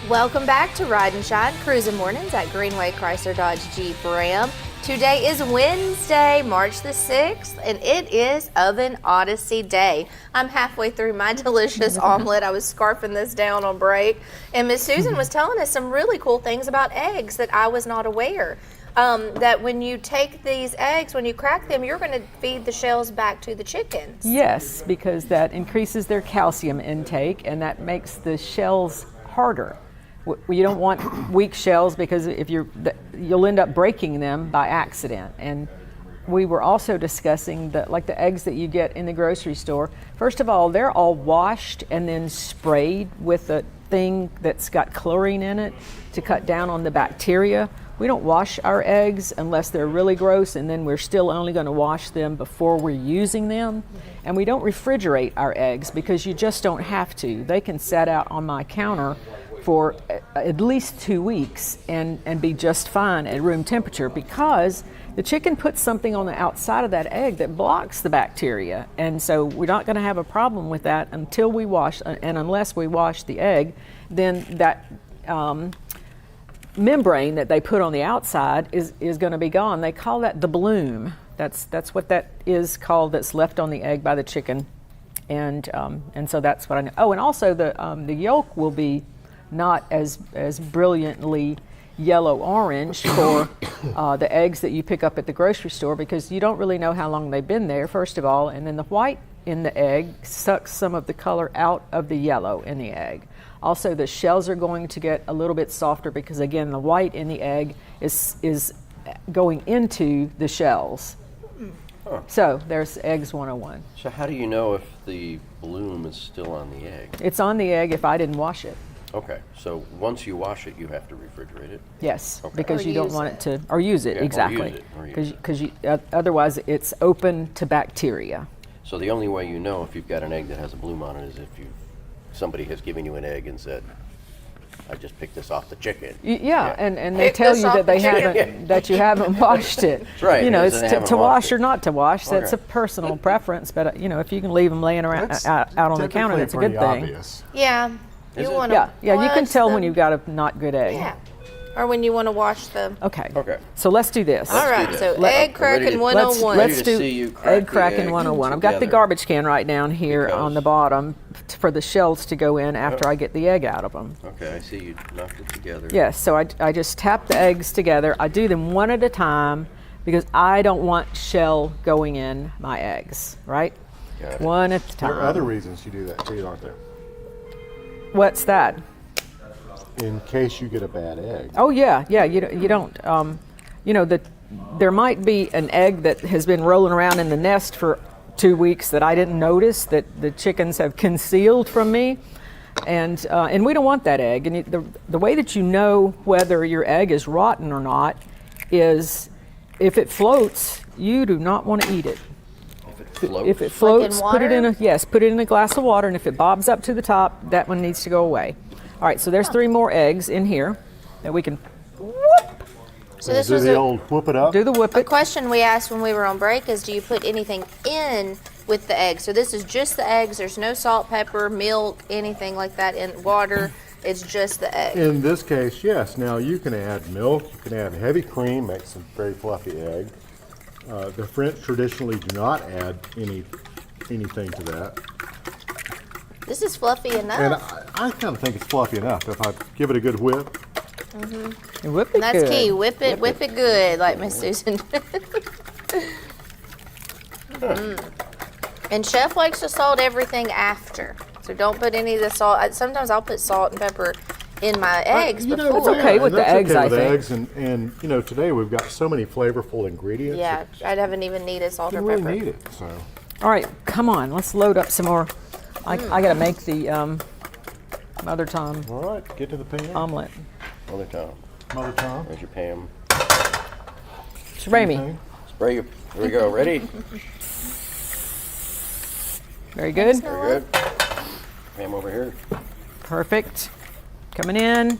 Welcome back to Ride and Shine Cruising Mornings at Greenway Chrysler Dodge Jeep Ram. Today is Wednesday, March the 6th, and it is Oven Odyssey Day. I'm halfway through my delicious omelet. I was scarfing this down on break, and Miss Susan was telling us some really cool things about eggs that I was not aware. That when you take these eggs, when you crack them, you're going to feed the shells back to the chickens. Yes, because that increases their calcium intake, and that makes the shells harder. You don't want weak shells because if you'll end up breaking them by accident. And we were also discussing the eggs that you get in the grocery store. First of all, they're all washed and then sprayed with a thing that's got chlorine in it to cut down on the bacteria. We don't wash our eggs unless they're really gross, and then we're still only going to wash them before we're using them. And we don't refrigerate our eggs because you just don't have to. They can set out on my counter for at least 2 weeks and be just fine at room temperature, because the chicken puts something on the outside of that egg that blocks the bacteria. And so we're not going to have a problem with that until we wash, and unless we wash the egg, then that membrane that they put on the outside is going to be gone. They call that the bloom. That's what that is called, that's left on the egg by the chicken. And so that's what I know. Oh, and also the yolk will be not as brilliantly yellow-orange for the eggs that you pick up at the grocery store, because you don't really know how long they've been there, first of all, and then the white in the egg sucks some of the color out of the yellow in the egg. Also, the shells are going to get a little bit softer because, again, the white in the egg is going into the shells. Huh. So there's Eggs 101. So how do you know if the bloom is still on the egg? It's on the egg if I didn't wash it. Okay, so once you wash it, you have to refrigerate it? Yes, okay. Because you don't want it to, or use it, yeah, exactly. Because otherwise it's open to bacteria. So the only way you know if you've got an egg that has a bloom on it is if somebody has given you an egg and said, I just picked this off the chicken. Yeah. And they tell you that they haven't, that you haven't washed it. That's right. You know, it's to wash or not to wash. Okay. That's a personal preference, but if you can leave them laying around out on the counter, that's a good thing. Obvious. Yeah. Yeah, you can tell when you've got a not good egg. Yeah. Or when you want to wash them. Okay. So let's do this. All right. So egg cracking 101. Let's do egg cracking 101. I've got the garbage can right down here on the bottom for the shells to go in after I get the egg out of them. Okay, I see you knocked it together. Yes, so I just tap the eggs together. I do them one at a time because I don't want shell going in my eggs, right? One at a time. There are other reasons you do that too, aren't there? What's that? In case you get a bad egg. Oh yeah, you don't. There might be an egg that has been rolling around in the nest for 2 weeks that I didn't notice, that the chickens have concealed from me, and we don't want that egg. And the way that you know whether your egg is rotten or not is if it floats, you do not want to eat it. If it floats, put it in a glass of water, and if it bobs up to the top, that one needs to go away. All right, so there's 3 more eggs in here that we can whoop. So this do was the old whoop it up? Do the whoop it. A question we asked when we were on break is, do you put anything in with the eggs? So this is just the eggs. There's no salt, pepper, milk, anything like that in water. It's just the egg. In this case, yes. Now you can add milk, you can add heavy cream, make some very fluffy egg. The French traditionally do not add anything to that. This is fluffy enough. And I kind of think it's fluffy enough if I give it a good whip. You whip it And that's good. key. Whip it good, like Miss Susan. And Chef likes to salt everything after. So don't put any of the salt. Sometimes I'll put salt and pepper in my eggs before. It's okay with the eggs, I think. Eggs and you know, today we've got so many flavorful ingredients. Yeah, I haven't even needed salt You or really pepper. need it. So All right, come on, let's load up some more. I got to make the Mother Tom all right, get to the pan. omelet. Mother Tom. Mother Tom. There's your Pam. Spray me. Okay. Spray your. Here we go. Ready? Very good. Very good. Pam over here. Perfect. Coming in.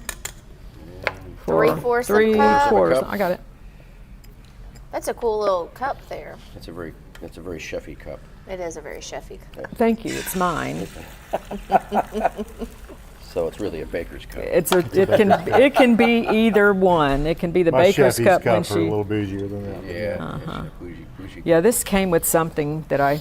3/4 of Three cup. quarters. Cup. I got it. That's a cool little cup there. It's a very chefy cup. It is a very chefy cup. Thank you. It's mine. So it's really a baker's cup. It can be either one. It can be the My baker's chefy's cup when are a she. little bougier than that. Yeah. Bougie. Yeah, this came with something that I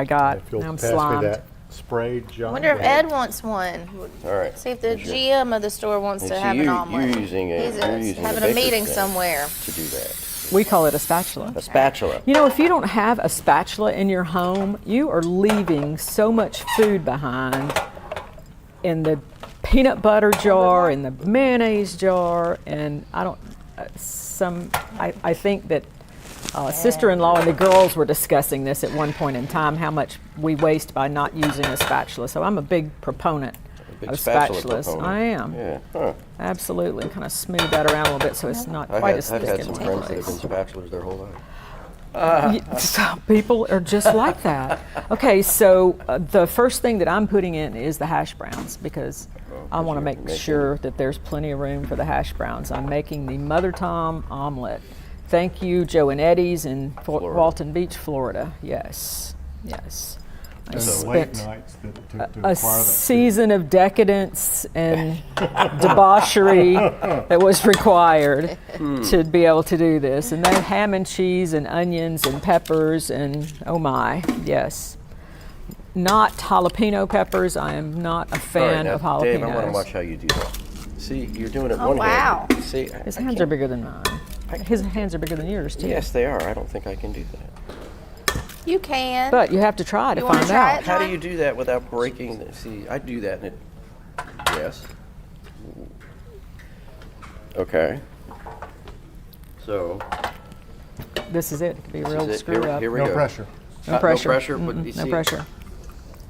got. If you'll Now I'm pass slimed. me that spray, John. I wonder if Ed wants one. All right. See if the Sure. GM of the store wants to And have so an omelet. You're using He's having the a meeting baker's thing somewhere. to do that. We call it a spatula. A spatula. You know, if you don't have a spatula in your home, you are leaving so much food behind in the peanut butter jar, in the mayonnaise jar, and I think that sister-in-law and the girls were discussing this at one point in time, how much we waste by not using a spatula. So I'm a big proponent of spatula spatulas. proponent. I am. Yeah. Huh. Absolutely. Kind of smooth that around a little bit so it's not quite as I've thick had in some one friends that have place. been spatulas their whole life. Some people are just like that. Okay, so the first thing that I'm putting in is the hash browns because I want to make sure that there's plenty of room for the hash browns. I'm making the Mother Tom omelet. Thank you, Joe and Eddie's in Walton Beach, Florida. Yes. I And the spent late nights that it took to a acquire that. season of decadence and debauchery that was required to be able to do this. And then ham and cheese and onions and peppers and oh my, yes. Not jalapeno peppers. I am not a fan of jalapenos. Dave, I want to watch how you do that. See, you're doing it Oh, one wow. hand. See, His hands are bigger than mine. His hands are bigger than yours too. Yes, they are. I don't think I can do that. You can. But you have to try to You wanna find try out. it? How do you do that without breaking? See, I do that and it. Yes. Okay. So. This is it. It could be this real is it. screwed up. Here we No go. pressure. No pressure. No pressure, but you No see. pressure.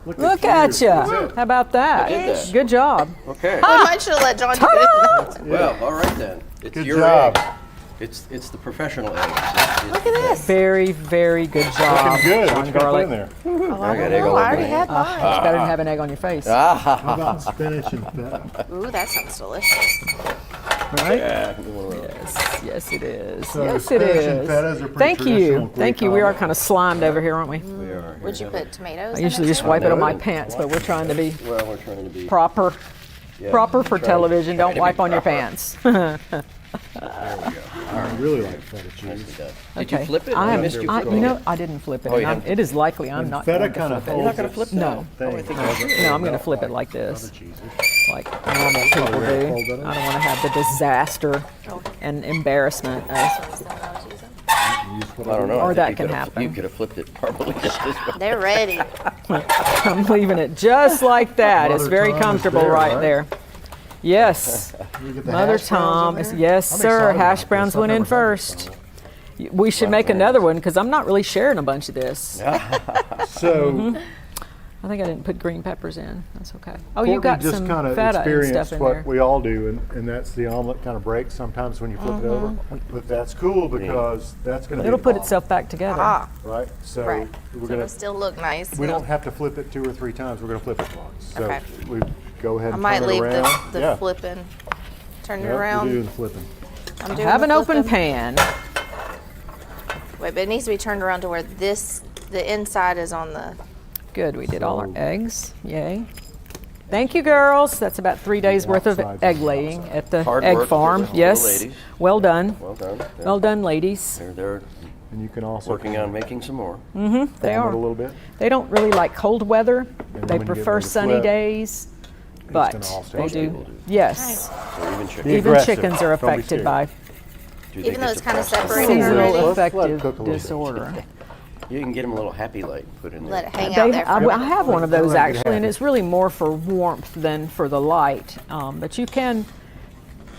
Look Look you. at you. That's it. How about that? I did that. Good job. Okay. We might should have let John do it. Well, all right then. It's Good your job. egg. It's the professional egg. Look at this. Very, very good job. Looking good. John What you gonna put in Garlic. there? Oh, I I got don't egg know. all I over already me. had mine. It's better than having egg on your face. How about spinach and feta? Ooh, that sounds delicious. Right? Yeah, give me one of those. Yes, it is. So Yes, it spinach and is. fetas are pretty Thank traditional you. Greek Thank you. We are omelet. kind of slimed over here, aren't we? We are. Would Here. you put tomatoes I in usually it just too? wipe it on No. my pants, but we're trying to be Well, we're trying to be proper. yeah, Proper for trying- television. trying Don't to be wipe on your proper. pants. There we go. I really like feta cheese. Nicely done. Did Okay. you flip it? I I am, missed you I, flipping you know, it. I didn't flip it. Oh, you and didn't? it is likely I'm And not feta going to kind of flip it. You're not going to flip No. that? Oh, I think I did. No, I'm going to flip it like this, Other cheeses. like normal people do. I don't want to have the disaster and embarrassment of. I don't know. Or I think that you can could've- happen. You could have flipped it probably just this way. They're ready. I'm leaving it just like that. It's Mother very Tom is comfortable there, right right? there. Yes. You get the Mother hash browns Tom in is, there? yes, I'm sir. excited Hash about browns this. I've went in never had first. this We should make another one because I'm not really sharing a bunch of this. before. So I think I didn't put green peppers in. That's okay. Oh, Courtney you got just some kind of feta and experienced stuff in what there. we all do, and that's the omelet kind of breaks sometimes when you flip it over. But that's cool because that's going to It'll put itself back together. Ah, right. So right. we're So going it'll to. still look nice. We don't have to flip it 2 or 3 times. We're going to flip it once. So Okay. we go ahead I and might turn leave it around. the yeah. flipping. Turn it Yep, around. We're doing the flipping. I'm doing Have the an open flipping. pan. Wait, but it needs to be turned around to where the inside is on the. Good. We did all our So- eggs. Yay. Thank you, girls. That's about 3 days worth of outside's egg the laying outside. at the Hard egg work farm. for the Yes. ladies. Well done. Well done. Yeah. Well done, ladies. They're And you can also working on making some more. They warm it are. a little bit. They don't really like cold weather. then They when you get prefer ready to sunny flip, days, gonna but all stay they stable. do. Yes. So even chicken. Be Even aggressive. chickens are Don't be affected scared. by Do they Even though get it's kind of depressed? separated seasonal already. Let it affective cook a little bit. disorder. You can get them a little happy light and put in there. Let it hang out there for a I minute. have one of those Let it actually, and happen. it's really more for warmth than for the light. But you can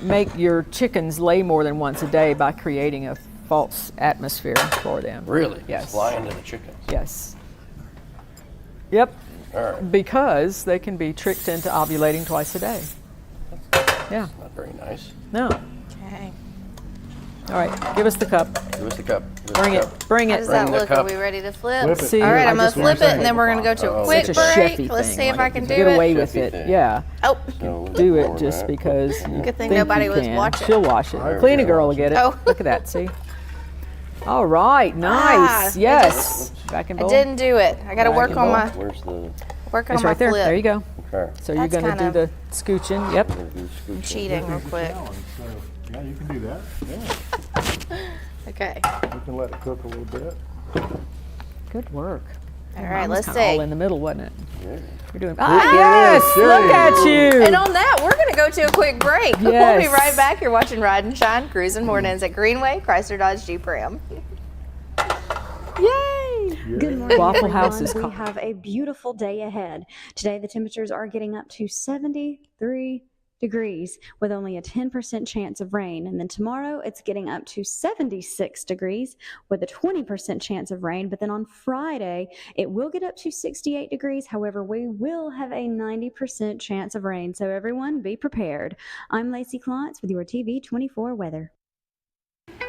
make your chickens lay more than once a day by creating a false atmosphere for them. Really? Yes. Fly into the chickens. Yes. Yep. All right. Because they can be tricked into ovulating twice a day. Yeah. Not very nice. No. Okay. All right. Give us the cup. Give us the cup. Give us Bring the it. cup. Bring How it. does that Bring the look? cup. Are we ready to flip? Flip it. See, All right, I I'm going just to want flip to it, and then we're going to go to a Oh, quick Such a break. chefy Let's thing. see if I can do Get away it. with Chefy it. thing. Yeah. Oh, So, Do it pour just that. because you Good thing think nobody you was can. watching. She'll wash it. I Cleaning was girl will get it. Oh. Look at that. See. All right. Nice. I Yes. Back and I bowl. didn't do it. I got to Back work and on bowl. my Where's the? working It's on my right there. flip. There you go. Okay. So you're That's going to do kind the scooching. Yep. I'm cheating real quick. Challenge, so, yeah, you can do that. Yeah. Okay. You can let it cook a little bit. Good work. All Mine right, was let's kinda all see. in the middle, wasn't it? Yeah. You're doing. Ah, yes! Yay. Look at you. And on that, we're going to go to a quick break. We'll be Yes. right back. You're watching Ride and Shine, Cruising Mornings at Greenway, Chrysler Dodge Jeep Ram. Yay! Good morning, Waffle everyone. House is We called. have a beautiful day ahead. Today, the temperatures are getting up to 73 degrees with only a 10% chance of rain. And then tomorrow, it's getting up to 76 degrees with a 20% chance of rain. But then on Friday, it will get up to 68 degrees. However, we will have a 90% chance of rain. So everyone, be prepared. I'm Lacey Klontz with your TV24 weather.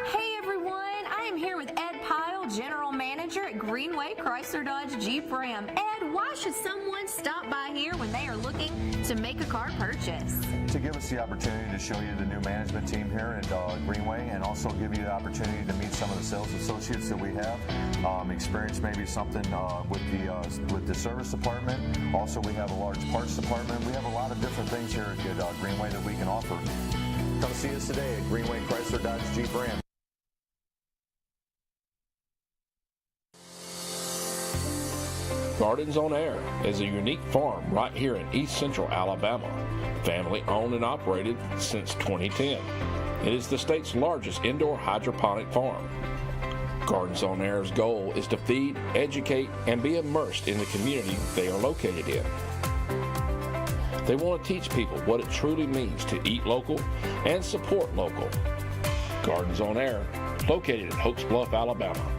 Hey everyone, I am here with Ed Pyle, General Manager at Greenway Chrysler Dodge Jeep Ram. Ed, why should someone stop by here when they are looking to make a car purchase? To give us the opportunity to show you the new management team here at Greenway, and also give you the opportunity to meet some of the sales associates that we have. Experience maybe something with the service department. Also, we have a large parts department. We have a lot of different things here at Greenway that we can offer. Come see us today at Greenway Chrysler Dodge Jeep Ram. Gardens on Air is a unique farm right here in East Central Alabama, family owned and operated since 2010. It is the state's largest indoor hydroponic farm. Gardens on Air's goal is to feed, educate, and be immersed in the community they are located in. They want to teach people what it truly means to eat local and support local. Gardens on Air, located in Hopes Bluff, Alabama.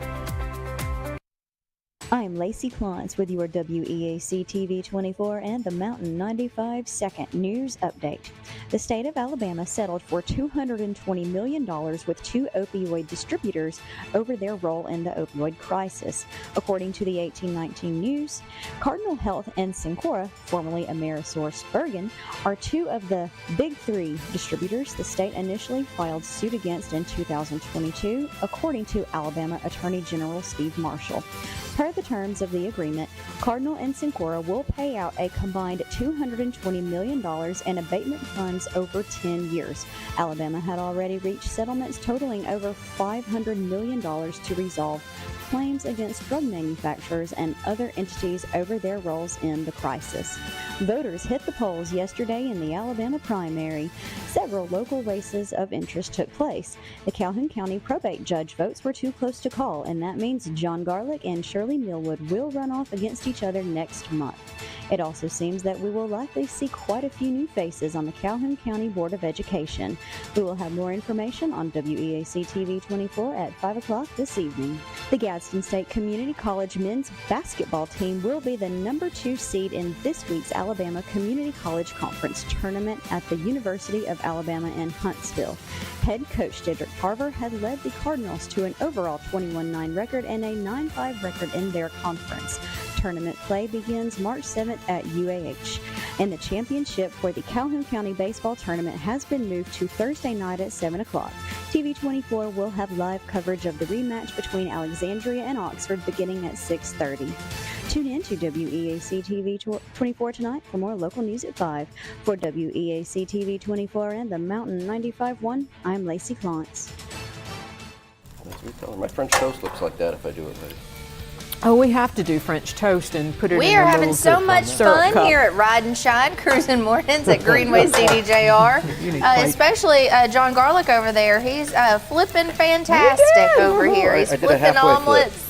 I'm Lacey Klontz with your WEAC TV24 and the Mountain 95 Second News Update. The state of Alabama settled for $220 million with two opioid distributors over their role in the opioid crisis. According to the 1819 News, Cardinal Health and Cencora, formerly AmerisourceBergen, are two of the big three distributors the state initially filed suit against in 2022, according to Alabama Attorney General Steve Marshall. Per the terms of the agreement, Cardinal and Cencora will pay out a combined $220 million in abatement funds over 10 years. Alabama had already reached settlements totaling over $500 million to resolve claims against drug manufacturers and other entities over their roles in the crisis. Voters hit the polls yesterday in the Alabama primary. Several local races of interest took place. The Calhoun County probate judge votes were too close to call, and that means John Garlick and Shirley Millwood will run off against each other next month. It also seems that we will likely see quite a few new faces on the Calhoun County Board of Education. We will have more information on WEAC TV 24 at 5 o'clock this evening. The Gadsden State Community College men's basketball team will be the number 2 seed in this week's Alabama Community College Conference tournament at the University of Alabama in Huntsville. Head coach Dedrick Harver had led the Cardinals to an overall 21-9 record and a 9-5 record in their conference. Tournament play begins March 7th at UAH, and the championship for the Calhoun County Baseball Tournament has been moved to Thursday night at 7 o'clock. TV24 will have live coverage of the rematch between Alexandria and Oxford beginning at 6:30. Tune in to WEAC TV 24 tonight for more local news at 5. For WEAC TV 24 and the Mountain 95.1, I'm Lacey Clontz. That's what we tell her. My French toast looks like that if I do it right. Oh, we have to do French toast and put it in We a are little having so much syrup fun cup. here at Ride and Shine Cruising Mornings at Greenway CDJR. Especially John Garlic over there. He's flipping fantastic over here. He's I did a flipping halfway flip. omelets,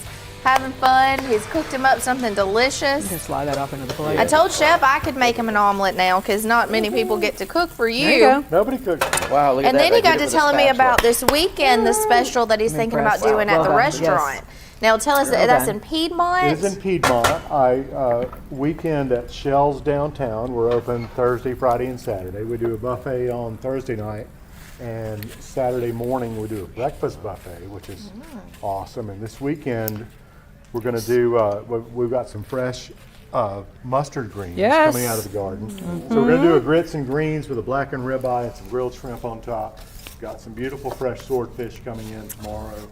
having fun. He's cooked him up something delicious. Just slide that off into the plate. I told Chef I could make him an omelet now because not many people get to cook for you. There you go. Nobody cooks. Wow, look at And that. then I he did got it to with a telling me spatula. about this weekend, the special that he's thinking about impressed. doing at Well the done, restaurant. yes. Now tell us Well that's done. in Piedmont. It is in Piedmont. Weekend at Shell's downtown. We're open Thursday, Friday, and Saturday. We do a buffet on Thursday night, and Saturday morning we do a breakfast buffet, which is awesome. And this weekend we're going to do. We've got some fresh mustard greens Yes. coming out of the garden. So we're going to do a grits and greens with a blackened ribeye and some grilled shrimp on top. Got some beautiful fresh swordfish coming in tomorrow.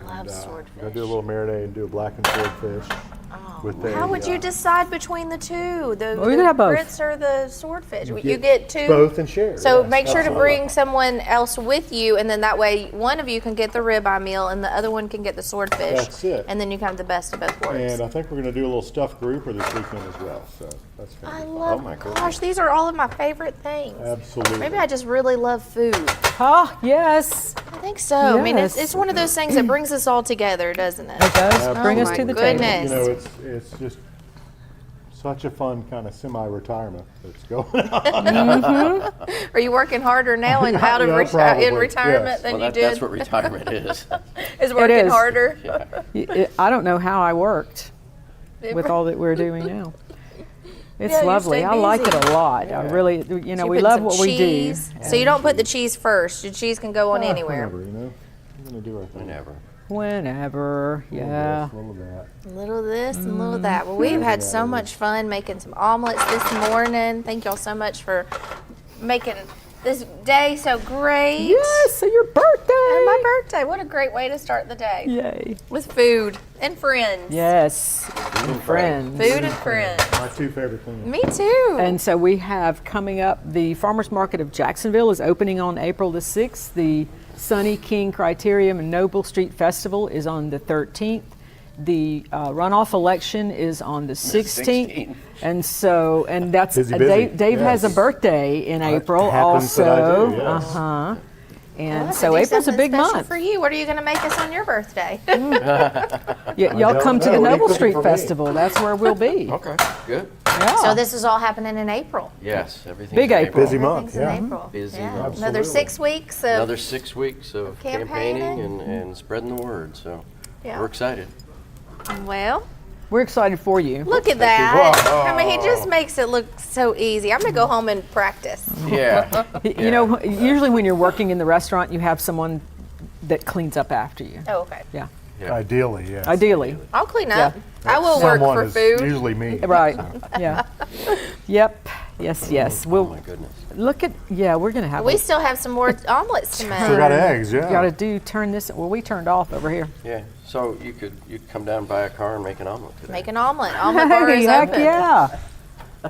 I love We're swordfish. going to do a little marinade and do a blackened swordfish. With a, How would you decide between the two, the we can have both. grits or the swordfish? You get two. both and share. So yes, make sure to absolutely. bring someone else with you, and then that way one of you can get the ribeye meal, and the other one can get the swordfish. That's it. And then you can have the best of both worlds. And I think we're going to do a little stuffed grouper this weekend as well. So that's going to I be fun. love. my goodness. Gosh, these are all of my favorite things. Absolutely. Maybe I just really love food. Oh, yes. I think so. I mean, Yes. it's one of those things that brings us all together, doesn't it? It does. Bring us my to the goodness. table. You know, it's just such a fun kind of semi-retirement that's going on. Are you working harder now and out of Yeah, in probably, retirement yes. than Well, you did? that's what retirement is. Is working is. harder. I don't know how I worked with all that we're doing now. It's Yeah, you lovely. stay I like it busy. a lot. I really, So you know, you we put love some what we do. cheese. So you don't put the cheese first. The cheese can go on anywhere. Whenever, you know, we're going to do our thing. Whenever, yeah. A little of that. A little of this and a little of that. Well, we've had so much fun making some omelets this morning. Thank y'all so much for making this day so great. Yes, so your birthday. And my birthday. What a great way to start the day. Yay. With food and friends. Yes, and friends. Food and friends. My two favorite things. Me too. And so we have coming up, the Farmers Market of Jacksonville is opening on April the 6th. The Sunny King Criterium and Noble Street Festival is on the 13th. The runoff election is on the 16th. And so, and that's, Busy. Dave has a Yes. birthday in April happens that I also. do, yes. And We'll have to so do April's a something big special month. for you. What are you going to make us on your birthday? Y'all don't come to know. the What are you Noble cooking Street for me? Festival. That's where we'll be. Okay, good. Yeah. So this is all happening in April. Yes, everything's Big in April. Busy month, Everything's yeah. in April. Busy Yeah. month. Another 6 weeks of Another 6 weeks of Campaigning. campaigning and spreading the word. So Yeah. we're excited. Well, We're excited for you. look at that. I mean, he just makes it look so easy. I'm going to go home and practice. Yeah. You know, usually when you're working in the restaurant, you have someone that cleans up after you. Oh, okay. Yeah. Ideally, yes. Ideally. I'll clean up. Yeah. I will work Someone for is food. usually me. Right. Yeah. Yep. Yes. Oh We'll my goodness. look at. Yeah, we're gonna have. We still have some more omelets to make. Still got eggs, yeah. Got to turn this. Well, we turned off over here. Yeah. So you could come down and buy a car and make an omelet today. Make an omelet. Omelet bar Hey, is heck open. yeah.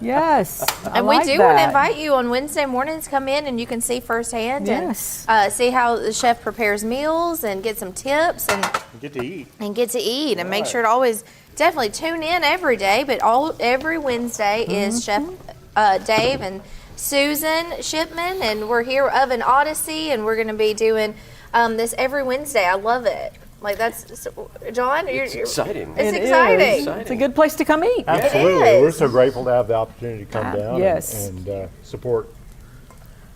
Yes. I And like we do want to that. invite you on Wednesday mornings. Come in and you can see firsthand Yes. and see how the chef prepares meals and get some tips and Get to eat. and make sure to always definitely tune in every day. But every Wednesday is Chef Dave and Susan Shipman, and we're here of an Odyssey, and we're going to be doing this every Wednesday. I love it. Like that's John. It's exciting. It's It exciting. is. It's a good place to come eat. Absolutely. is. We're so grateful to have the opportunity to come down yes. and support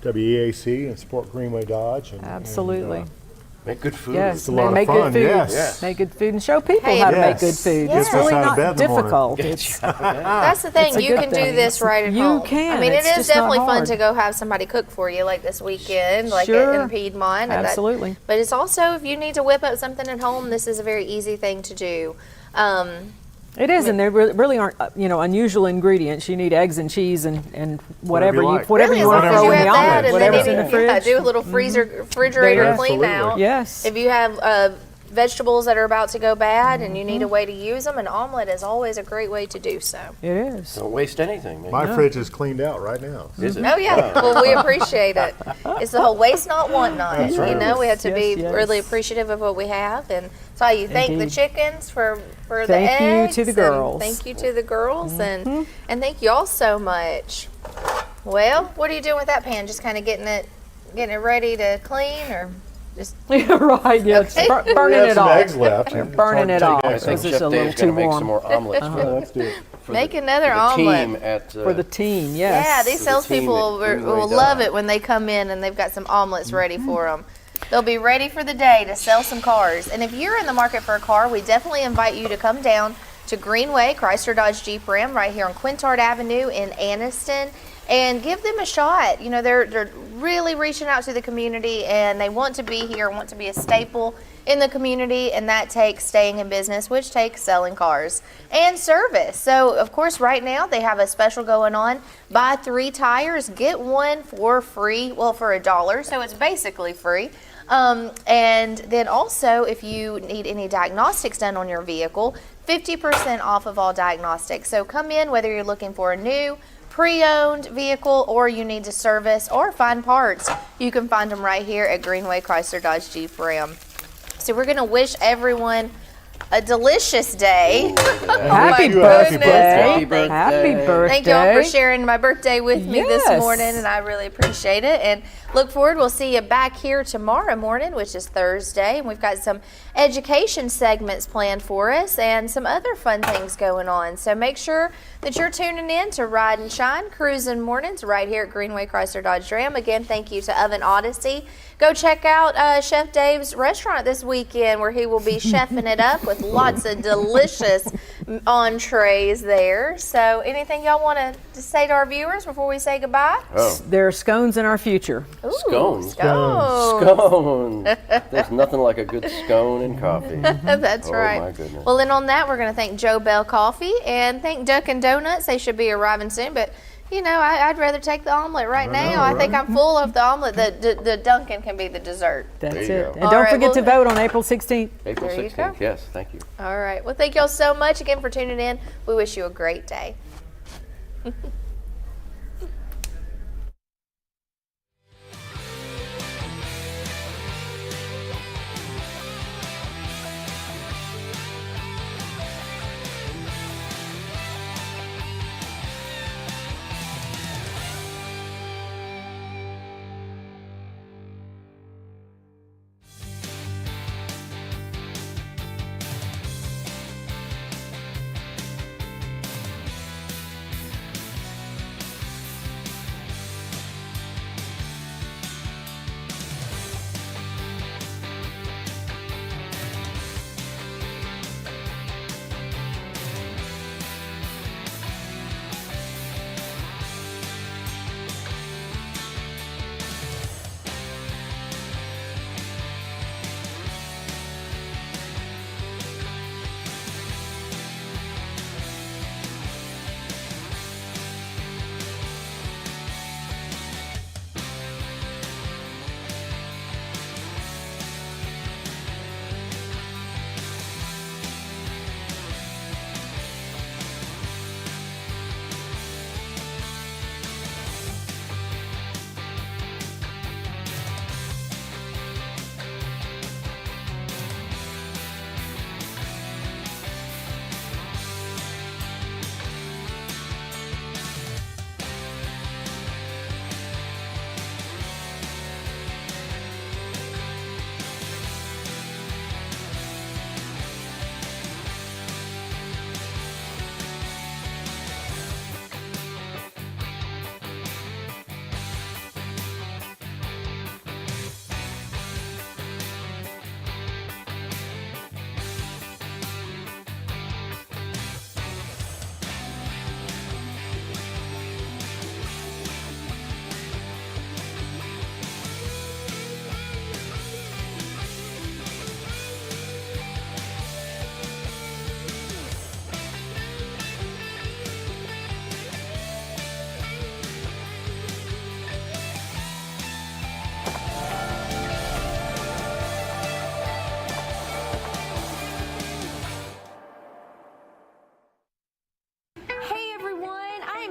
WEAC and support Greenway Dodge. Absolutely. Make good food. Yes. It's a lot of make fun, good food. yes. Make good food and show people Hey, how to make Yes. good food. Yes. It's really Gets us out of not bed in the morning. difficult. It's That's the thing. It's a You good can do thing. this right at You home. can. I mean, It's it is just not definitely fun hard. to go have somebody cook for you, like this weekend, like Sure. in Piedmont. and that- Absolutely. But it's also if you need to whip up something at home, this is a very easy thing to do. It is, and there really aren't unusual ingredients. You need eggs and cheese and whatever you like. whatever Really, you as want long to as throw you in the have that, omelet, and whatever's then in the you fridge. do a little refrigerator There you go. clean out. Yes. If you have vegetables that are about to go bad and you need a way to use them, an omelet is always a great way to do so. It is. Don't waste anything. Man. My fridge is cleaned out right now. Is it? Oh yeah, well we appreciate it. It's the whole waste not, want not. That's right. You know, we have to be Yes. really appreciative of what we have, and so you thank the Indeed. chickens for the Thank you eggs. to the and girls. Thank you to the girls, and thank you all so much. Well, what are you doing with that pan? Just kind of getting it ready to clean, or just Yeah, right. Yeah, it's Okay. burning We have it some off. eggs left. You're It's burning hard it to take off. I eggs It's think out. just Chef a little Dave's going too to make warm. some more omelets Let's do it. Make another the omelet. team at For the team, yes. Yeah, these the salespeople team at Greenway will love Dye. it when they come in and they've got some omelets ready for them. They'll be ready for the day to sell some cars. And if you're in the market for a car, we definitely invite you to come down to Greenway Chrysler Dodge Jeep Ram right here on Quintard Avenue in Anniston and give them a shot. You know, they're really reaching out to the community and they want to be here, want to be a staple in the community, and that takes staying in business, which takes selling cars and service. So, of course, right now they have a special going on. Buy 3 tires, get 1 for free, well, for $1, so it's basically free. And then also, if you need any diagnostics done on your vehicle, 50% off of all diagnostics. So come in whether you're looking for a new, pre-owned vehicle, or you need to service or find parts. You can find them right here at Greenway Chrysler Dodge Jeep Ram. So we're going to wish everyone a delicious day. Happy My birthday. goodness. Happy birthday. Happy birthday. Thank y'all for sharing my birthday with me this Yes. morning, and I really appreciate it. And look forward, we'll see you back here tomorrow morning, which is Thursday. And we've got some education segments planned for us and some other fun things going on. So make sure that you're tuning in to Ride and Shine, Cruising Mornings, right here at Greenway Chrysler Dodge Ram. Again, thank you to Oven Odyssey. Go check out Chef Dave's restaurant this weekend, where he will be chefing it up with lots of delicious entrees there. So anything y'all want to say to our viewers before we say goodbye? Oh, There are scones in our future. Ooh, Scones. Scones. scone. There's nothing like a good scone and coffee. That's Oh, right. my goodness. Well, then on that, we're going to thank Joe Bell Coffee and thank Dunkin' Donuts. They should be arriving soon, but you know, I'd rather take the omelet right now. I think I'm full of the omelet. The Dunkin' can be the dessert. That's There it. you go. And All don't right, forget well- to vote on April 16th. April There you 16th. go. Yes, thank you. All right. Well, thank y'all so much again for tuning in. We wish you a great day.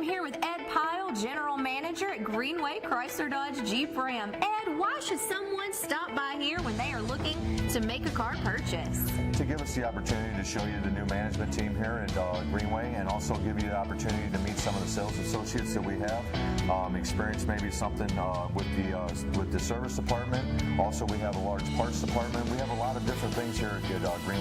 here with Ed Pyle, General Manager at Greenway Chrysler Dodge Jeep Ram. Ed, why should someone stop by here when they are looking to make a car purchase? To give us the opportunity to show you the new management team here at Greenway, and also give you the opportunity to meet some of the sales associates that we have, experience maybe something with the service department. Also, we have a large parts department. We have a lot of different things here at Greenway.